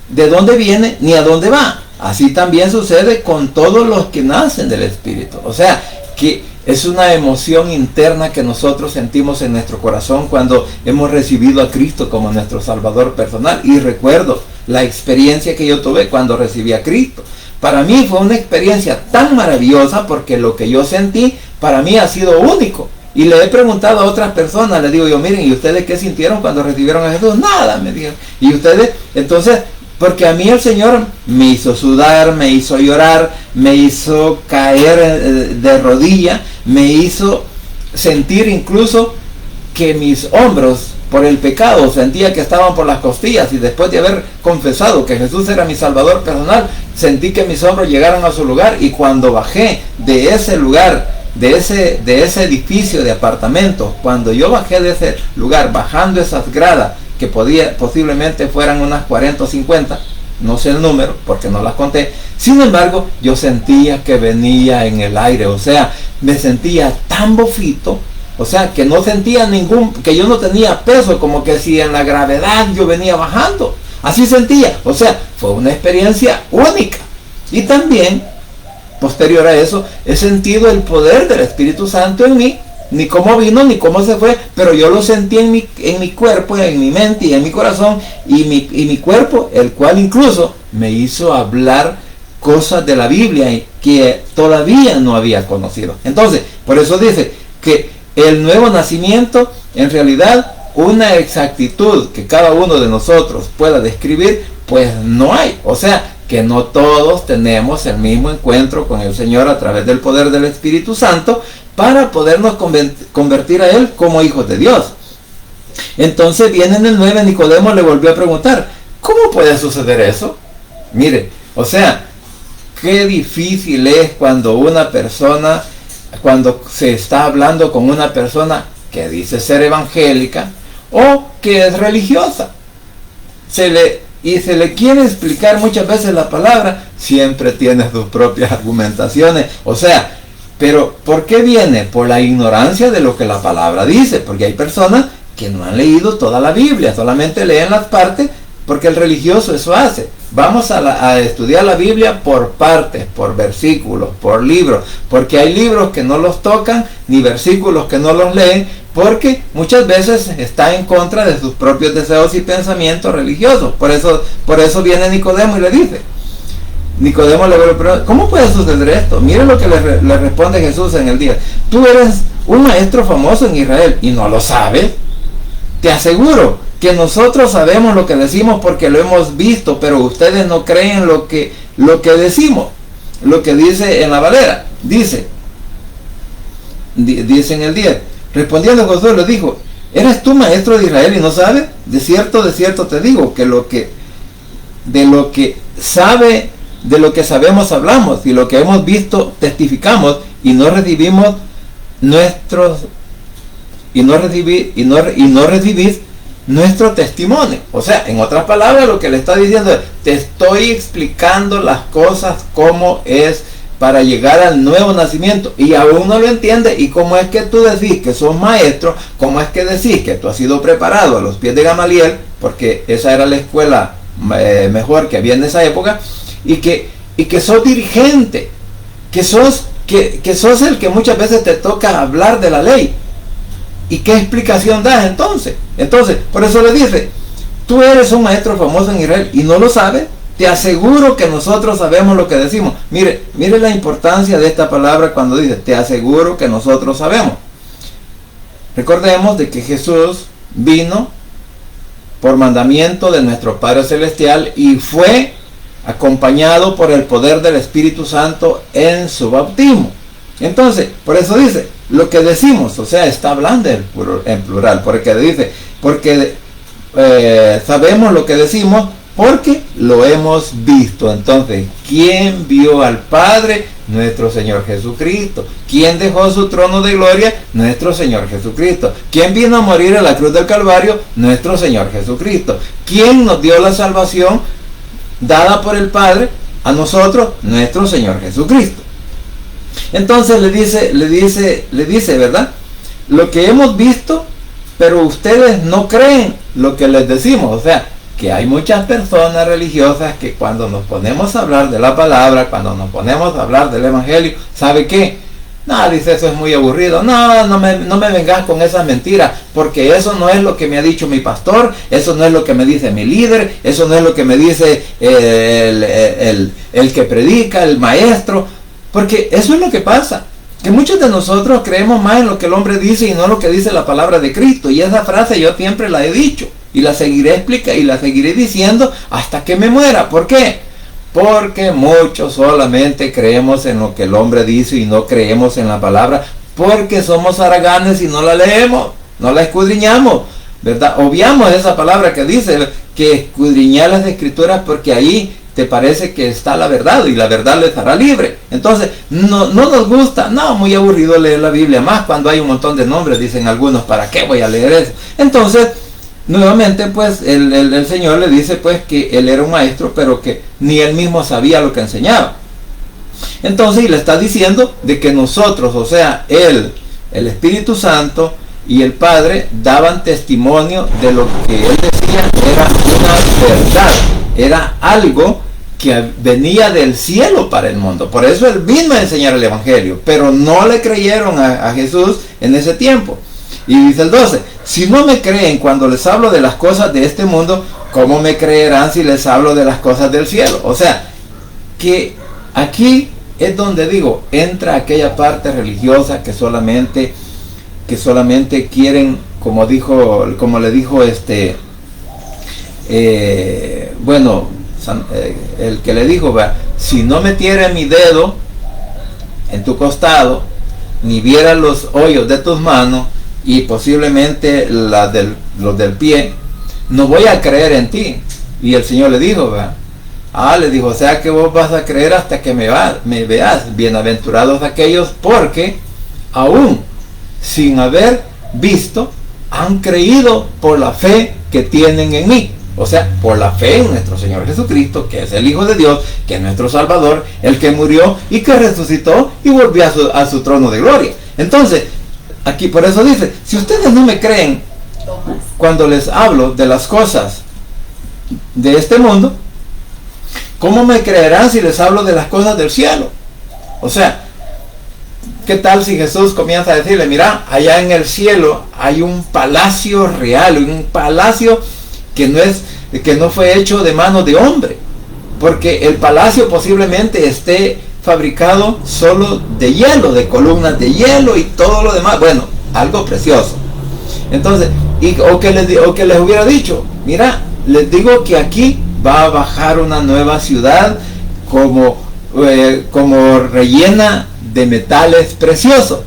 de dónde viene, ni a dónde va. Así también sucede con todos los que nacen del Espíritu. O sea, que es una emoción interna que nosotros sentimos en nuestro corazón cuando hemos recibido a Cristo como nuestro Salvador personal. Y recuerdo la experiencia que yo tuve cuando recibí a Cristo. Para mí fue una experiencia tan maravillosa porque lo que yo sentí para mí ha sido único. Y le he preguntado a otras personas, les digo yo, miren, ¿y ustedes qué sintieron cuando recibieron a Jesús? Nada, me dijeron. ¿Y ustedes? Entonces, porque a mí el Señor me hizo sudar, me hizo llorar, me hizo caer de rodilla, me hizo sentir incluso que mis hombros por el pecado sentía que estaban por las costillas, y después de haber confesado que Jesús era mi Salvador personal, sentí que mis hombros llegaron a su lugar. Y cuando bajé de ese lugar, de ese edificio de apartamentos, cuando yo bajé de ese lugar, bajando esas gradas, que posiblemente fueran unas 40 o 50, no sé el número porque no las conté, sin embargo yo sentía que venía en el aire, o sea, me sentía tan bofito, o sea, que no sentía que yo no tenía peso, como que si en la gravedad yo venía bajando, así sentía, o sea, fue una experiencia única. Y también, posterior a eso, he sentido el poder del Espíritu Santo en mí, ni cómo vino, ni cómo se fue, pero yo lo sentí en mi cuerpo, en mi mente y en mi corazón, y mi cuerpo, el cual incluso me hizo hablar cosas de la Biblia que todavía no había conocido. Entonces, por eso dice que el nuevo nacimiento, en realidad, una exactitud que cada uno de nosotros pueda describir, pues no hay. O sea, que no todos tenemos el mismo encuentro con el Señor a través del poder del Espíritu Santo para podernos convertir a Él como hijos de Dios. Entonces viene en el 9, Nicodemo le volvió a preguntar, ¿cómo puede suceder eso? Mire, o sea, qué difícil es cuando se está hablando con una persona que dice ser evangélica o que es religiosa. Se le quiere explicar muchas veces la palabra, siempre tiene sus propias argumentaciones, o sea, pero ¿por qué viene? Por la ignorancia de lo que la palabra dice, porque hay personas que no han leído toda la Biblia, solamente leen las partes, porque el religioso eso hace. Vamos a estudiar la Biblia por partes, por versículos, por libros, porque hay libros que no los tocan, ni versículos que no los leen, porque muchas veces está en contra de sus propios deseos y pensamientos religiosos. Por eso viene Nicodemo y le dice, Nicodemo le pregunta, ¿cómo puede suceder esto? Mire lo que le responde Jesús en el día. Tú eres un maestro famoso en Israel y no lo sabes. Te aseguro que nosotros sabemos lo que decimos porque lo hemos visto, pero ustedes no creen lo que decimos. Lo que dice en la Valera, dice en el 10, respondiendo Josué le dijo, ¿eres tú maestro de Israel y no sabes? De cierto te digo que de lo que sabemos hablamos, y lo que hemos visto testificamos, y no recibís nuestro testimonio. O sea, en otras palabras, lo que le está diciendo es, te estoy explicando las cosas como es para llegar al nuevo nacimiento, y aún no lo entiende. Y cómo es que tú decís que sos maestro, cómo es que decís que tú has sido preparado a los pies de Gamaliel, porque esa era la escuela mejor que había en esa época, y que sos dirigente, que sos el que muchas veces te toca hablar de la ley. ¿Y qué explicación das entonces? Entonces, por eso le dice, tú eres un maestro famoso en Israel y no lo sabes. Te aseguro que nosotros sabemos lo que decimos. Mire la importancia de esta palabra cuando dice, te aseguro que nosotros sabemos. Recordemos de que Jesús vino por mandamiento de nuestro Padre Celestial y fue acompañado por el poder del Espíritu Santo en su bautismo. Entonces, por eso dice, lo que decimos, o sea, está hablando en plural, porque sabemos lo que decimos porque lo hemos visto. Entonces, ¿quién vio al Padre? Nuestro Señor Jesucristo. ¿Quién dejó su trono de gloria? Nuestro Señor Jesucristo. ¿Quién vino a morir en la cruz del Calvario? Nuestro Señor Jesucristo. ¿Quién nos dio la salvación dada por el Padre a nosotros? Nuestro Señor Jesucristo. Entonces le dice, ¿verdad? Lo que hemos visto, pero ustedes no creen lo que les decimos. O sea, que hay muchas personas religiosas que cuando nos ponemos a hablar de la palabra, cuando nos ponemos a hablar del evangelio, ¿sabe qué? No, dice, eso es muy aburrido. No me vengas con esas mentiras, porque eso no es lo que me ha dicho mi pastor, eso no es lo que me dice mi líder, eso no es lo que me dice el que predica, el maestro. Porque eso es lo que pasa, que muchos de nosotros creemos más en lo que el hombre dice y no lo que dice la palabra de Cristo. Y esa frase yo siempre la he dicho y la seguiré explicando y la seguiré diciendo hasta que me muera. ¿Por qué? Porque muchos solamente creemos en lo que el hombre dice y no creemos en la palabra, porque somos haraganes y no la leemos, no la escudriñamos, ¿verdad? Obviamos esa palabra que dice que escudriñar las escrituras porque ahí te parece que está la verdad y la verdad les hará libre. Entonces, no nos gusta, muy aburrido leer la Biblia, más cuando hay un montón de nombres, dicen algunos, ¿para qué voy a leer eso? Entonces, nuevamente, pues, el Señor le dice, pues, que él era un maestro, pero que ni él mismo sabía lo que enseñaba. Entonces, y le está diciendo de que nosotros, o sea, el Espíritu Santo y el Padre daban testimonio de lo que él decía era una verdad, era algo que venía del cielo para el mundo. Por eso él vino a enseñar el evangelio, pero no le creyeron a Jesús en ese tiempo. Y dice el 12, si no me creen cuando les hablo de las cosas de este mundo, ¿cómo me creerán si les hablo de las cosas del cielo? O sea, que aquí es donde digo, entra aquella parte religiosa que solamente quieren, como le dijo el que le dijo, si no metiera mi dedo en tu costado, ni viera los hoyos de tus manos y posiblemente los del pie, no voy a creer en ti. Y el Señor le dijo, le dijo, o sea que vos vas a creer hasta que me veas. Bienaventurados aquellos porque aún sin haber visto han creído por la fe que tienen en mí. O sea, por la fe en nuestro Señor Jesucristo, que es el Hijo de Dios, que es nuestro Salvador, el que murió y que resucitó y volvió a su trono de gloria. Entonces, aquí por eso dice, si ustedes no me creen cuando les hablo de las cosas de este mundo, ¿cómo me creerán si les hablo de las cosas del cielo? O sea, ¿qué tal si Jesús comienza a decirle, mira, allá en el cielo hay un palacio real, un palacio que no fue hecho de mano de hombre? Porque el palacio posiblemente esté fabricado solo de hielo, de columnas de hielo y todo lo demás. Bueno, algo precioso. Entonces, o que les hubiera dicho, mira, les digo que aquí va a bajar una nueva ciudad como rellena de metales preciosos.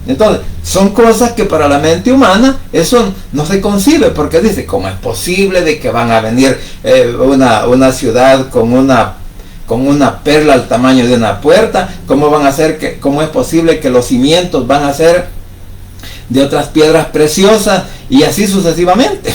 Entonces, son cosas que para la mente humana eso no se concibe, porque dice, ¿cómo es posible de que van a venir una ciudad con una perla al tamaño de una puerta? ¿Cómo es posible que los cimientos van a ser de otras piedras preciosas? Y así sucesivamente.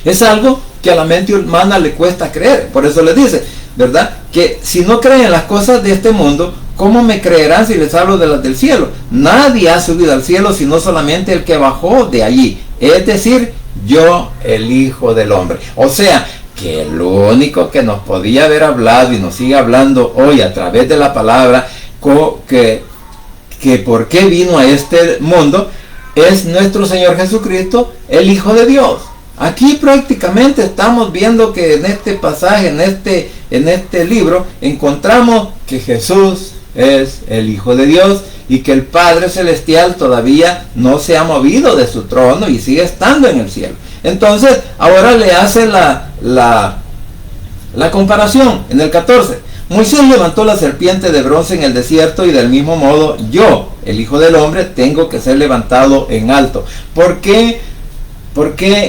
Es algo que a la mente humana le cuesta creer. Por eso les dice, ¿verdad?, que si no creen las cosas de este mundo, ¿cómo me creerán si les hablo de las del cielo? Nadie ha subido al cielo sino solamente el que bajó de allí, es decir, yo, el Hijo del Hombre. O sea, que el único que nos podía haber hablado y nos sigue hablando hoy a través de la palabra, que por qué vino a este mundo, es nuestro Señor Jesucristo, el Hijo de Dios. Aquí prácticamente estamos viendo que en este pasaje, en este libro, encontramos que Jesús es el Hijo de Dios y que el Padre Celestial todavía no se ha movido de su trono y sigue estando en el cielo. Entonces, ahora le hace la comparación en el 14. Moisés levantó la serpiente de bronce en el desierto y del mismo modo yo, el Hijo del Hombre, tengo que ser levantado en alto. ¿Por qué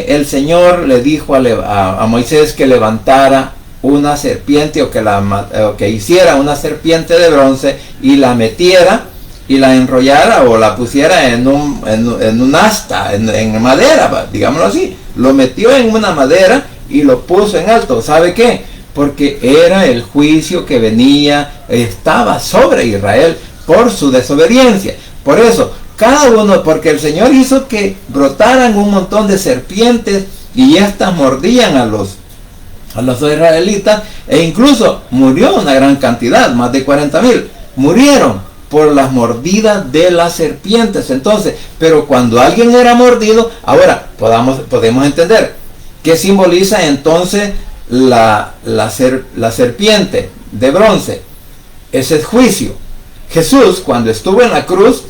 el Señor le dijo a Moisés que levantara una serpiente o que hiciera una serpiente de bronce y la metiera y la enrollara o la pusiera en un asta, en madera, digámoslo así? Lo metió en una madera y lo puso en alto. ¿Sabe qué? Porque era el juicio que estaba sobre Israel por su desobediencia. Por eso, porque el Señor hizo que brotaran un montón de serpientes y estas mordían a los israelitas, e incluso murió una gran cantidad, más de 40,000 murieron por las mordidas de las serpientes. Entonces, pero cuando alguien era mordido, ahora podemos entender qué simboliza entonces la serpiente de bronce. Ese es juicio. Jesús, cuando estuvo en la cruz,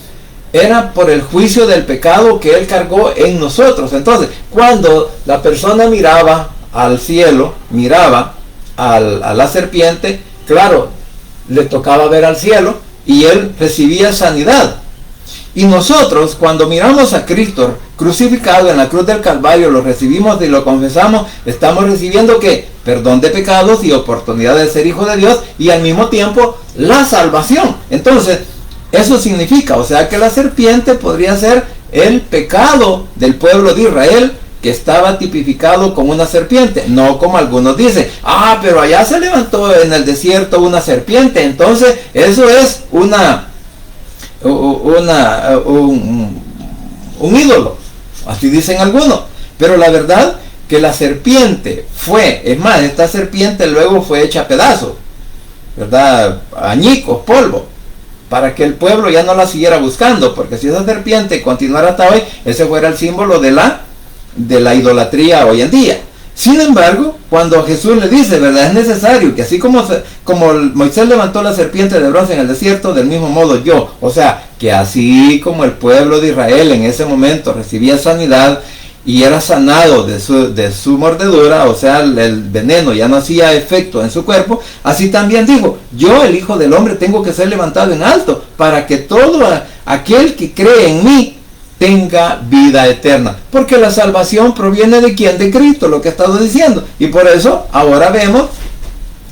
era por el juicio del pecado que Él cargó en nosotros. Entonces, cuando la persona miraba al cielo, miraba a la serpiente, claro, le tocaba ver al cielo y Él recibía sanidad. Y nosotros, cuando miramos a Cristo crucificado en la cruz del Calvario, lo recibimos y lo confesamos, estamos recibiendo ¿qué? Perdón de pecados y oportunidad de ser hijo de Dios, y al mismo tiempo la salvación. Entonces, eso significa, o sea, que la serpiente podría ser el pecado del pueblo de Israel, que estaba tipificado como una serpiente, no como algunos dicen, pero allá se levantó en el desierto una serpiente, entonces eso es un ídolo, así dicen algunos. Pero la verdad que la serpiente esta serpiente luego fue hecha a pedazos, ¿verdad? Añicos, polvo, para que el pueblo ya no la siguiera buscando, porque si esa serpiente continuara hasta hoy, ese fuera el símbolo de la idolatría hoy en día. Sin embargo, cuando Jesús le dice, ¿verdad?, es necesario que así como Moisés levantó la serpiente de bronce en el desierto, del mismo modo yo, o sea, que así como el pueblo de Israel en ese momento recibía sanidad y era sanado de su mordedura, o sea, el veneno ya no hacía efecto en su cuerpo, así también dijo, yo, el Hijo del Hombre, tengo que ser levantado en alto, para que todo aquel que cree en mí tenga vida eterna. Porque la salvación proviene ¿de quién? De Cristo, lo que he estado diciendo. Y por eso ahora vemos,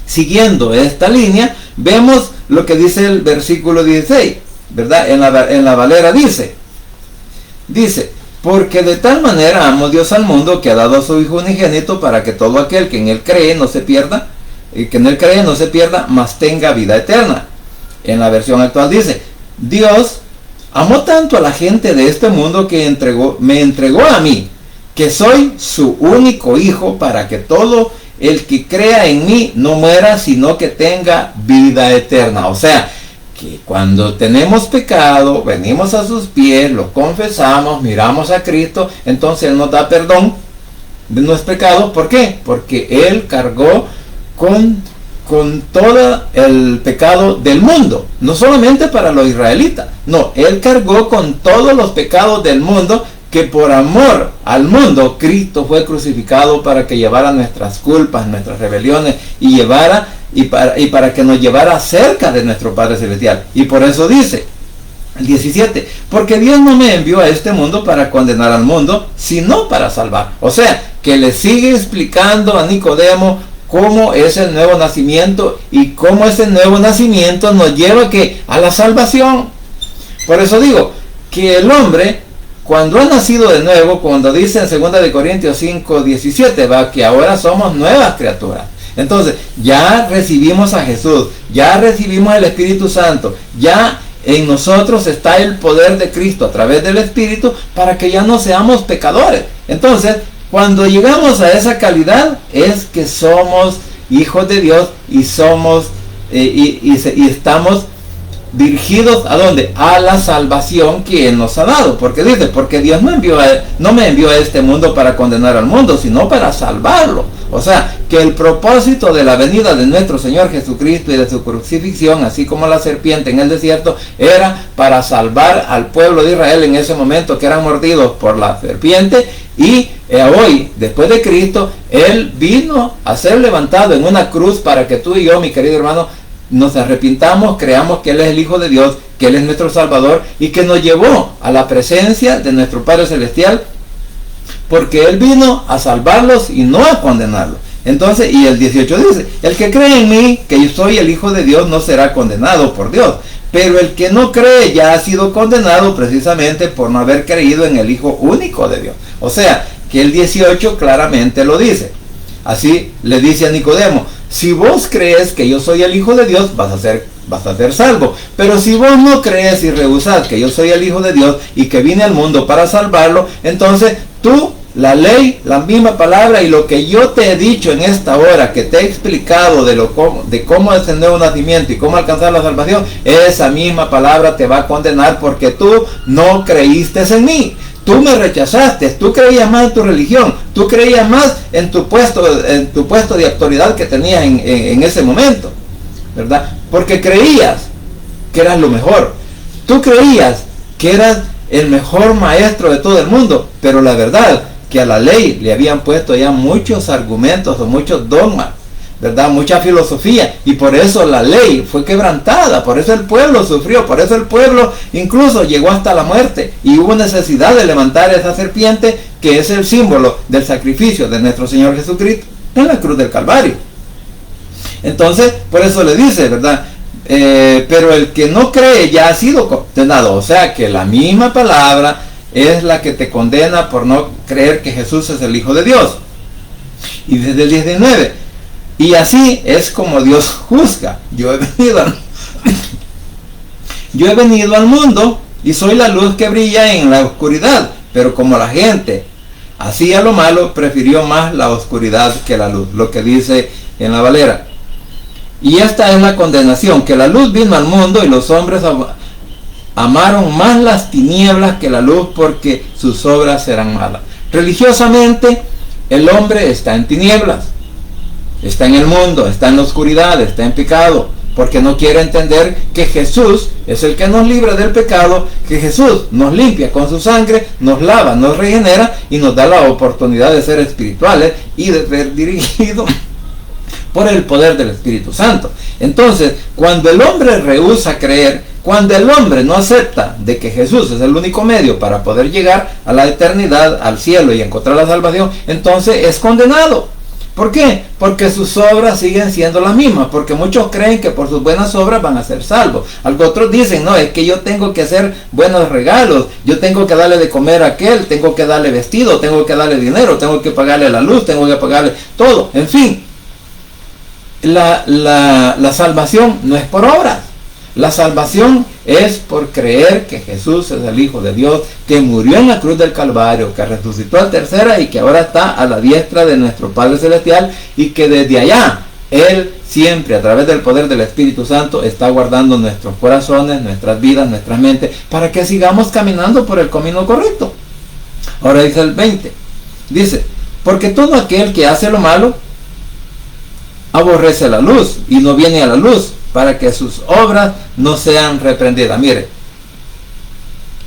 siguiendo esta línea, vemos lo que dice el versículo 16, ¿verdad? En la Valera dice, porque de tal manera amó Dios al mundo que ha dado a su Hijo unigénito, para que todo aquel que en él cree no se pierda, mas tenga vida eterna. En la versión actual dice, Dios amó tanto a la gente de este mundo que me entregó a mí, que soy su único hijo, para que todo el que crea en mí no muera, sino que tenga vida eterna. O sea, que cuando tenemos pecado, venimos a sus pies, lo confesamos, miramos a Cristo, entonces Él nos da perdón de nuestros pecados. ¿Por qué? Porque Él cargó con todo el pecado del mundo, no solamente para los israelitas, no, Él cargó con todos los pecados del mundo, que por amor al mundo Cristo fue crucificado para que llevara nuestras culpas, nuestras rebeliones, y para que nos llevara cerca de nuestro Padre Celestial. Y por eso dice el 17, porque Dios no me envió a este mundo para condenar al mundo, sino para salvar. O sea, que le sigue explicando a Nicodemo cómo es el nuevo nacimiento y cómo ese nuevo nacimiento nos lleva a la salvación. Por eso digo que el hombre, cuando ha nacido de nuevo, cuando dice en 2 de Corintios 5, 17, que ahora somos nuevas criaturas. Entonces, ya recibimos a Jesús, ya recibimos el Espíritu Santo, ya en nosotros está el poder de Cristo a través del Espíritu para que ya no seamos pecadores. Entonces, cuando llegamos a esa calidad es que somos hijos de Dios y somos y estamos dirigidos ¿a dónde? A la salvación que Él nos ha dado. Porque dice, porque Dios no me envió a este mundo para condenar al mundo, sino para salvarlo. O sea, que el propósito de la venida de nuestro Señor Jesucristo y de su crucifixión, así como la serpiente en el desierto, era para salvar al pueblo de Israel en ese momento, que eran mordidos por la serpiente. Y hoy, después de Cristo, Él vino a ser levantado en una cruz para que tú y yo, mi querido hermano, nos arrepintamos, creamos que Él es el Hijo de Dios, que Él es nuestro Salvador, y que nos llevó a la presencia de nuestro Padre Celestial, porque Él vino a salvarlos y no a condenarlos. Entonces, y el 18 dice, el que cree en mí, que yo soy el Hijo de Dios, no será condenado por Dios. Pero el que no cree ya ha sido condenado precisamente por no haber creído en el Hijo único de Dios. O sea, que el 18 claramente lo dice. Así le dice a Nicodemo, si vos crees que yo soy el Hijo de Dios, vas a ser salvo. Pero si vos no crees y rehusás que yo soy el Hijo de Dios y que vine al mundo para salvarlo, entonces tú, la ley, la misma palabra y lo que yo te he dicho en esta hora, que te he explicado de cómo es el nuevo nacimiento y cómo alcanzar la salvación, esa misma palabra te va a condenar porque tú no creíste en mí. Tú me rechazaste, tú creías más en tu religión, tú creías más en tu puesto de autoridad que tenías en ese momento, ¿verdad? Porque creías que eras lo mejor. Tú creías que eras el mejor maestro de todo el mundo, pero la verdad que a la ley le habían puesto ya muchos argumentos o muchos dogmas, ¿verdad? Mucha filosofía, y por eso la ley fue quebrantada, por eso el pueblo sufrió, por eso el pueblo incluso llegó hasta la muerte, y hubo necesidad de levantar esa serpiente que es el símbolo del sacrificio de nuestro Señor Jesucristo en la cruz del Calvario. Entonces, por eso le dice, ¿verdad? Pero el que no cree ya ha sido condenado. O sea que la misma palabra es la que te condena por no creer que Jesús es el Hijo de Dios. Y desde el 19, y así es como Dios juzga. Yo he venido al mundo y soy la luz que brilla en la oscuridad, pero como la gente hacía lo malo, prefirió más la oscuridad que la luz, lo que dice en la Valera. Y esta es la condenación, que la luz vino al mundo y los hombres amaron más las tinieblas que la luz, porque sus obras eran malas. Religiosamente, el hombre está en tinieblas, está en el mundo, está en la oscuridad, está en pecado, porque no quiere entender que Jesús es el que nos libra del pecado, que Jesús nos limpia con su sangre, nos lava, nos regenera y nos da la oportunidad de ser espirituales y de ser dirigidos por el poder del Espíritu Santo. Entonces, cuando el hombre rehúsa creer, cuando el hombre no acepta de que Jesús es el único medio para poder llegar a la eternidad, al cielo y encontrar la salvación, entonces es condenado. ¿Por qué? Porque sus obras siguen siendo las mismas, porque muchos creen que por sus buenas obras van a ser salvos. Otros dicen, no, es que yo tengo que hacer buenos regalos, yo tengo que darle de comer a aquel, tengo que darle vestido, tengo que darle dinero, tengo que pagarle la luz, tengo que pagarle todo, en fin. La salvación no es por obras. La salvación es por creer que Jesús es el Hijo de Dios, que murió en la cruz del Calvario, que resucitó al tercera y que ahora está a la diestra de nuestro Padre Celestial, y que desde allá Él siempre, a través del poder del Espíritu Santo, está guardando nuestros corazones, nuestras vidas, nuestras mentes, para que sigamos caminando por el camino correcto. Ahora dice el 20, dice, porque todo aquel que hace lo malo aborrece la luz y no viene a la luz, para que sus obras no sean reprendidas. Mire,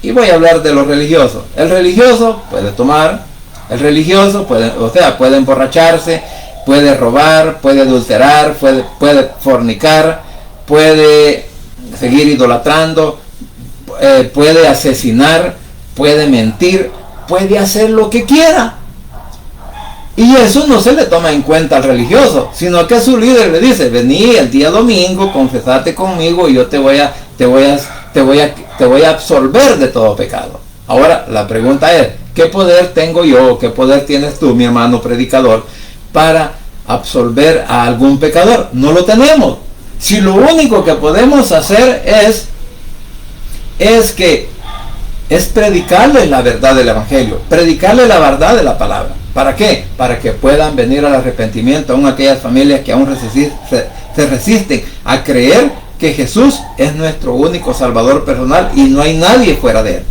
y voy a hablar de los religiosos. El religioso puede tomar, el religioso puede emborracharse, puede robar, puede adulterar, puede fornicar, puede seguir idolatrando, puede asesinar, puede mentir, puede hacer lo que quiera. Y eso no se le toma en cuenta al religioso, sino que su líder le dice, vení el día domingo, confesate conmigo y yo te voy a absolver de todo pecado. Ahora, la pregunta es, ¿qué poder tengo yo, qué poder tienes tú, mi hermano predicador, para absolver a algún pecador? No lo tenemos. Si lo único que podemos hacer es predicarles la verdad del Evangelio, predicarles la verdad de la palabra. ¿Para qué? Para que puedan venir al arrepentimiento, aún aquellas familias que aún se resisten a creer que Jesús es nuestro único Salvador personal y no hay nadie fuera de Él.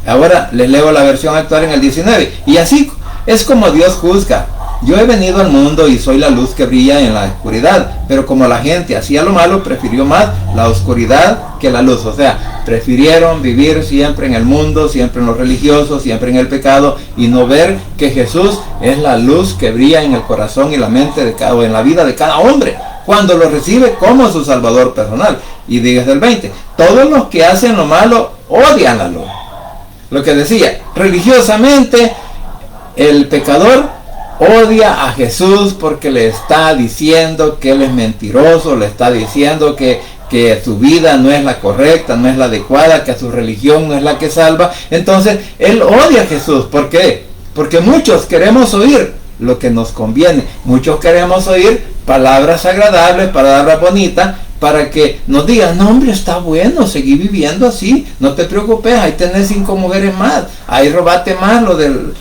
Ahora les leo la versión actual en el 19. Y así es como Dios juzga. Yo he venido al mundo y soy la luz que brilla en la oscuridad, pero como la gente hacía lo malo, prefirió más la oscuridad que la luz. O sea, prefirieron vivir siempre en el mundo, siempre en los religiosos, siempre en el pecado, y no ver que Jesús es la luz que brilla en el corazón y la mente de cada, o en la vida de cada hombre, cuando lo recibe como su Salvador personal. Y dice el 20, todos los que hacen lo malo odian la luz. Lo que decía, religiosamente el pecador odia a Jesús porque le está diciendo que Él es mentiroso, le está diciendo que su vida no es la correcta, no es la adecuada, que su religión no es la que salva. Entonces, él odia a Jesús. ¿Por qué? Porque muchos queremos oír lo que nos conviene. Muchos queremos oír palabras agradables, palabras bonitas, para que nos digan, no hombre, está bueno, seguí viviendo así, no te preocupes, ahí tenés 5 mujeres más, ahí robate más lo del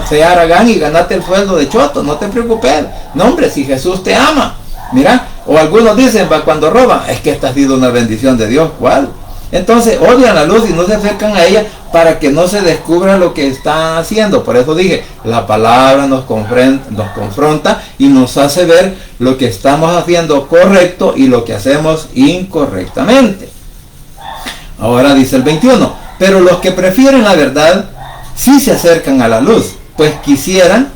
sea Aragán y ganate el sueldo de choto, no te preocupes, no hombre, si Jesús te ama, mira, o algunos dicen, cuando roban, es que esta ha sido una bendición de Dios. ¿Cuál? Entonces odian la luz y no se acercan a ella para que no se descubra lo que están haciendo. Por eso dije, la palabra nos confronta y nos hace ver lo que estamos haciendo correcto y lo que hacemos incorrectamente. Ahora dice el 21, pero los que prefieren la verdad sí se acercan a la luz, pues quisieran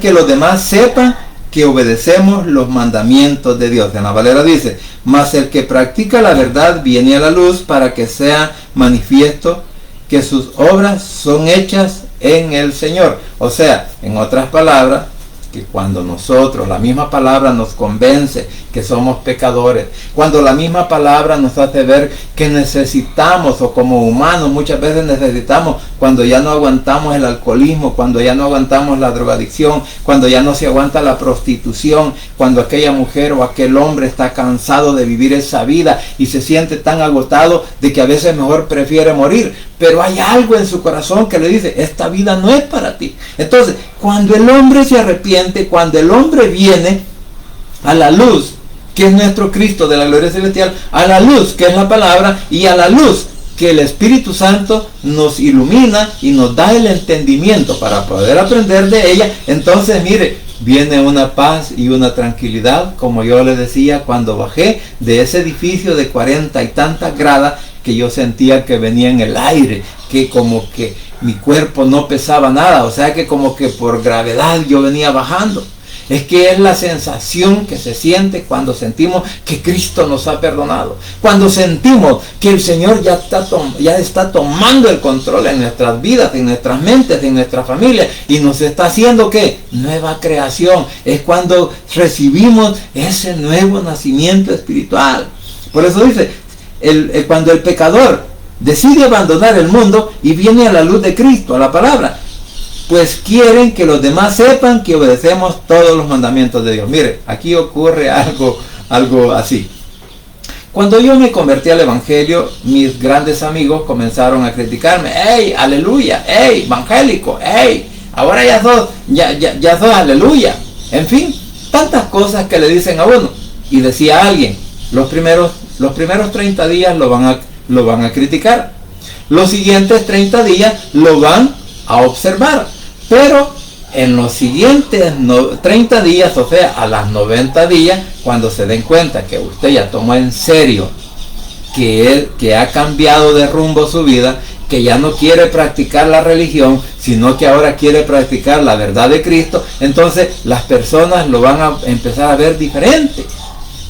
que los demás sepan que obedecemos los mandamientos de Dios. En la Valera dice, mas el que practica la verdad viene a la luz para que sea manifiesto que sus obras son hechas en el Señor. O sea, en otras palabras, que cuando nosotros, la misma palabra nos convence que somos pecadores, cuando la misma palabra nos hace ver que necesitamos, o como humanos muchas veces necesitamos, cuando ya no aguantamos el alcoholismo, cuando ya no aguantamos la drogadicción, cuando ya no se aguanta la prostitución, cuando aquella mujer o aquel hombre está cansado de vivir esa vida y se siente tan agotado de que a veces mejor prefiere morir, pero hay algo en su corazón que le dice, esta vida no es para ti. Entonces, cuando el hombre se arrepiente, cuando el hombre viene a la luz, que es nuestro Cristo de la gloria celestial, a la luz, que es la palabra, y a la luz, que el Espíritu Santo nos ilumina y nos da el entendimiento para poder aprender de ella, entonces mire, viene una paz y una tranquilidad, como yo le decía cuando bajé de ese edificio de 40 y tantas gradas, que yo sentía que venía en el aire, que como que mi cuerpo no pesaba nada, o sea que como que por gravedad yo venía bajando. Es que es la sensación que se siente cuando sentimos que Cristo nos ha perdonado, cuando sentimos que el Señor ya está tomando el control en nuestras vidas, en nuestras mentes, en nuestra familia, y nos está haciendo ¿qué? Nueva creación. Es cuando recibimos ese nuevo nacimiento espiritual. Por eso dice, cuando el pecador decide abandonar el mundo y viene a la luz de Cristo, a la palabra, pues quieren que los demás sepan que obedecemos todos los mandamientos de Dios. Mire, aquí ocurre algo algo así. Cuando yo me convertí al evangelio, mis grandes amigos comenzaron a criticarme. ¡Ey, aleluya! ¡Ey, evangélico! ¡Ey, ahora ya sos aleluya! En fin, tantas cosas que le dicen a uno. Y decía alguien, los primeros 30 días lo van a criticar. Los siguientes 30 días lo van a observar. Pero en los siguientes 30 días, o sea, a las 90 días, cuando se den cuenta que usted ya tomó en serio que ha cambiado de rumbo su vida, que ya no quiere practicar la religión, sino que ahora quiere practicar la verdad de Cristo, entonces las personas lo van a empezar a ver diferente.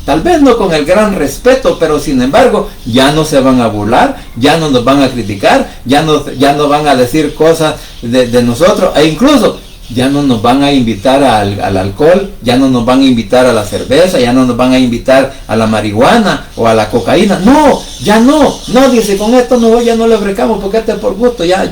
Tal vez no con el gran respeto, pero sin embargo ya no se van a burlar, ya no nos van a criticar, ya no van a decir cosas de nosotros, e incluso ya no nos van a invitar al alcohol, ya no nos van a invitar a la cerveza, ya no nos van a invitar a la marihuana o a la cocaína. No, ya no, dice, con esto ya no le brecamos porque este es por gusto, ya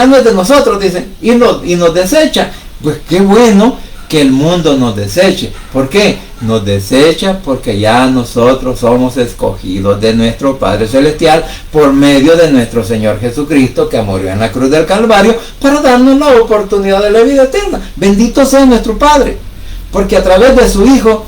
no es de nosotros, dicen, y nos desecha. Pues qué bueno que el mundo nos deseche. ¿Por qué? Nos desecha porque ya nosotros somos escogidos de nuestro Padre Celestial por medio de nuestro Señor Jesucristo, que murió en la cruz del Calvario para darnos la oportunidad de la vida eterna. Bendito sea nuestro Padre, porque a través de su Hijo,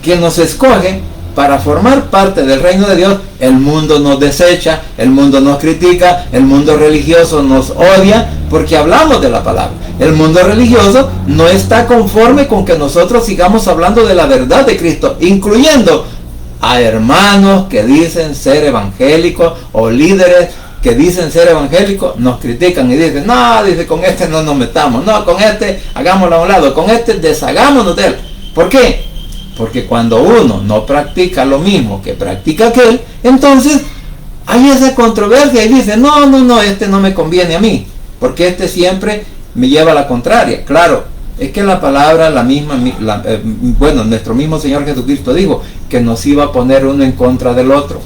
que nos escoge para formar parte del reino de Dios, el mundo nos desecha, el mundo nos critica, el mundo religioso nos odia, porque hablamos de la palabra. El mundo religioso no está conforme con que nosotros sigamos hablando de la verdad de Cristo, incluyendo a hermanos que dicen ser evangélicos o líderes que dicen ser evangélicos, nos critican y dicen, no, dice, con este no nos metamos, no, con este hagámoslo a un lado, con este deshagámonos de él. ¿Por qué? Porque cuando uno no practica lo mismo que practica aquel, entonces hay esa controversia y dice, no, este no me conviene a mí, porque este siempre me lleva a la contraria. Claro, es que la palabra, nuestro mismo Señor Jesucristo dijo que nos iba a poner uno en contra del otro,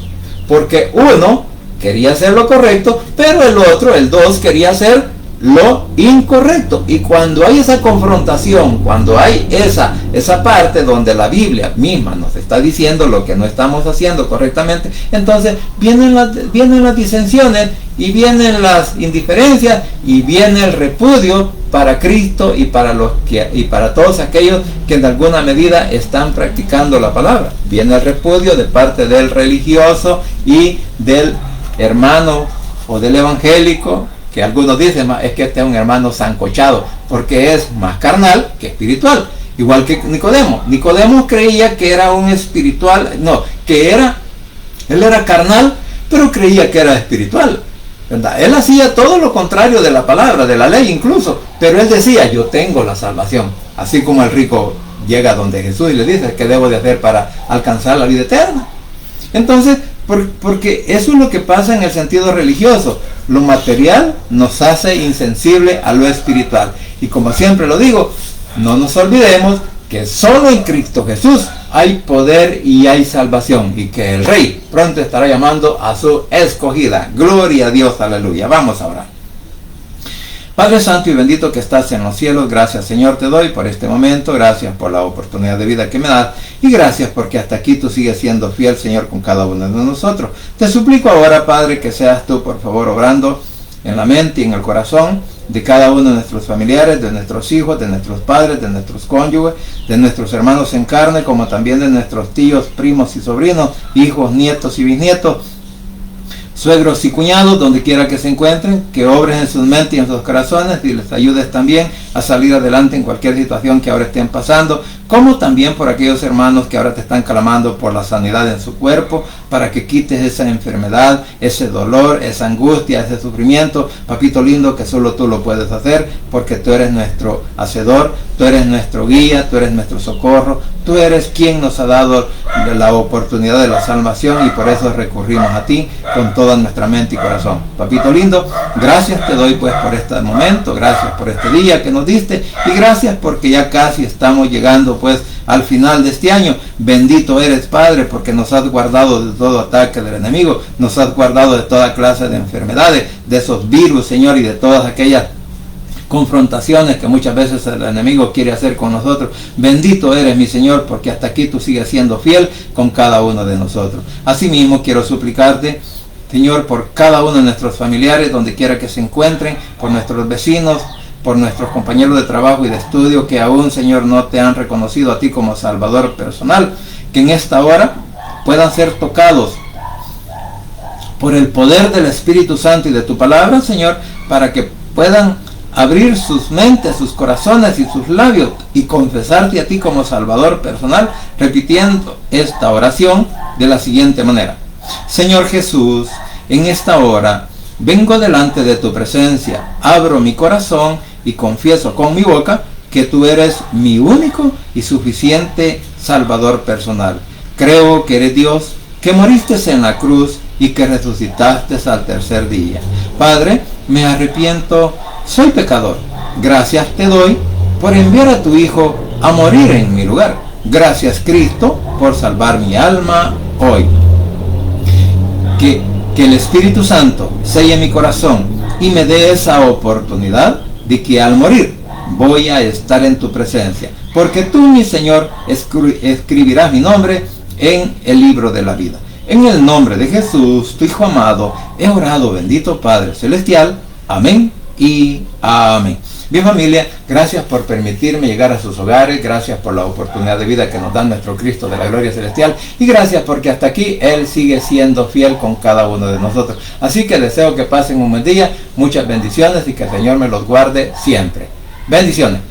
porque uno quería hacer lo correcto, pero el otro, el dos, quería hacer lo incorrecto. Y cuando hay esa confrontación, cuando hay esa parte donde la Biblia misma nos está diciendo lo que no estamos haciendo correctamente, entonces vienen las disensiones y vienen las indiferencias y viene el repudio para Cristo y para todos aquellos que en alguna medida están practicando la palabra. Viene el repudio de parte del religioso y del hermano o del evangélico, que algunos dicen, es que este es un hermano sancochado, porque es más carnal que espiritual. Igual que Nicodemo. Nicodemo creía que era un espiritual, él era carnal, pero creía que era espiritual, ¿verdad? Él hacía todo lo contrario de la palabra, de la ley incluso, pero él decía, yo tengo la salvación. Así como el rico llega donde Jesús y le dice, ¿qué debo de hacer para alcanzar la vida eterna? Entonces, porque eso es lo que pasa en el sentido religioso. Lo material nos hace insensible a lo espiritual. Y como siempre lo digo, no nos olvidemos que solo en Cristo Jesús hay poder y hay salvación, y que el Rey pronto estará llamando a su escogida. Gloria a Dios, aleluya. Vamos a orar. Padre Santo y bendito que estás en los cielos, gracias Señor te doy por este momento, gracias por la oportunidad de vida que me das, y gracias porque hasta aquí tú sigues siendo fiel, Señor, con cada uno de nosotros. Te suplico ahora, Padre, que seas tú, por favor, obrando en la mente y en el corazón de cada uno de nuestros familiares, de nuestros hijos, de nuestros padres, de nuestros cónyuges, de nuestros hermanos en carne, como también de nuestros tíos, primos y sobrinos, hijos, nietos y bisnietos, suegros y cuñados, donde quiera que se encuentren, que obres en sus mentes y en sus corazones y les ayudes también a salir adelante en cualquier situación que ahora estén pasando, como también por aquellos hermanos que ahora te están clamando por la sanidad en su cuerpo, para que quites esa enfermedad, ese dolor, esa angustia, ese sufrimiento, papito lindo, que solo tú lo puedes hacer, porque tú eres nuestro hacedor, tú eres nuestro guía, tú eres nuestro socorro, tú eres quien nos ha dado la oportunidad de la salvación, y por eso recurrimos a ti con toda nuestra mente y corazón. Papito lindo, gracias te doy pues por este momento, gracias por este día que nos diste, y gracias porque ya casi estamos llegando pues al final de este año. Bendito eres, Padre, porque nos has guardado de todo ataque del enemigo, nos has guardado de toda clase de enfermedades, de esos virus, Señor, y de todas aquellas confrontaciones que muchas veces el enemigo quiere hacer con nosotros. Bendito eres, mi Señor, porque hasta aquí tú sigues siendo fiel con cada uno de nosotros. Asimismo, quiero suplicarte, Señor, por cada uno de nuestros familiares, donde quiera que se encuentren, por nuestros vecinos, por nuestros compañeros de trabajo y de estudio que aún, Señor, no te han reconocido a ti como Salvador personal, que en esta hora puedan ser tocados por el poder del Espíritu Santo y de tu palabra, Señor, para que puedan abrir sus mentes, sus corazones y sus labios y confesarte a ti como Salvador personal, repitiendo esta oración de la siguiente manera. Señor Jesús, en esta hora vengo delante de tu presencia, abro mi corazón y confieso con mi boca que tú eres mi único y suficiente Salvador personal. Creo que eres Dios, que moriste en la cruz y que resucitaste al tercer día. Padre, me arrepiento, soy pecador. Gracias te doy por enviar a tu Hijo a morir en mi lugar. Gracias, Cristo, por salvar mi alma hoy. Que el Espíritu Santo selle mi corazón y me dé esa oportunidad de que al morir voy a estar en tu presencia, porque tú, mi Señor, escribirás mi nombre en el libro de la vida. En el nombre de Jesús, tu Hijo amado, he orado, bendito Padre Celestial. Amén y amén. Bien, familia, gracias por permitirme llegar a sus hogares, gracias por la oportunidad de vida que nos da nuestro Cristo de la gloria celestial, y gracias porque hasta aquí Él sigue siendo fiel con cada uno de nosotros. Así que deseo que pasen un buen día, muchas bendiciones y que el Señor me los guarde siempre. Bendiciones.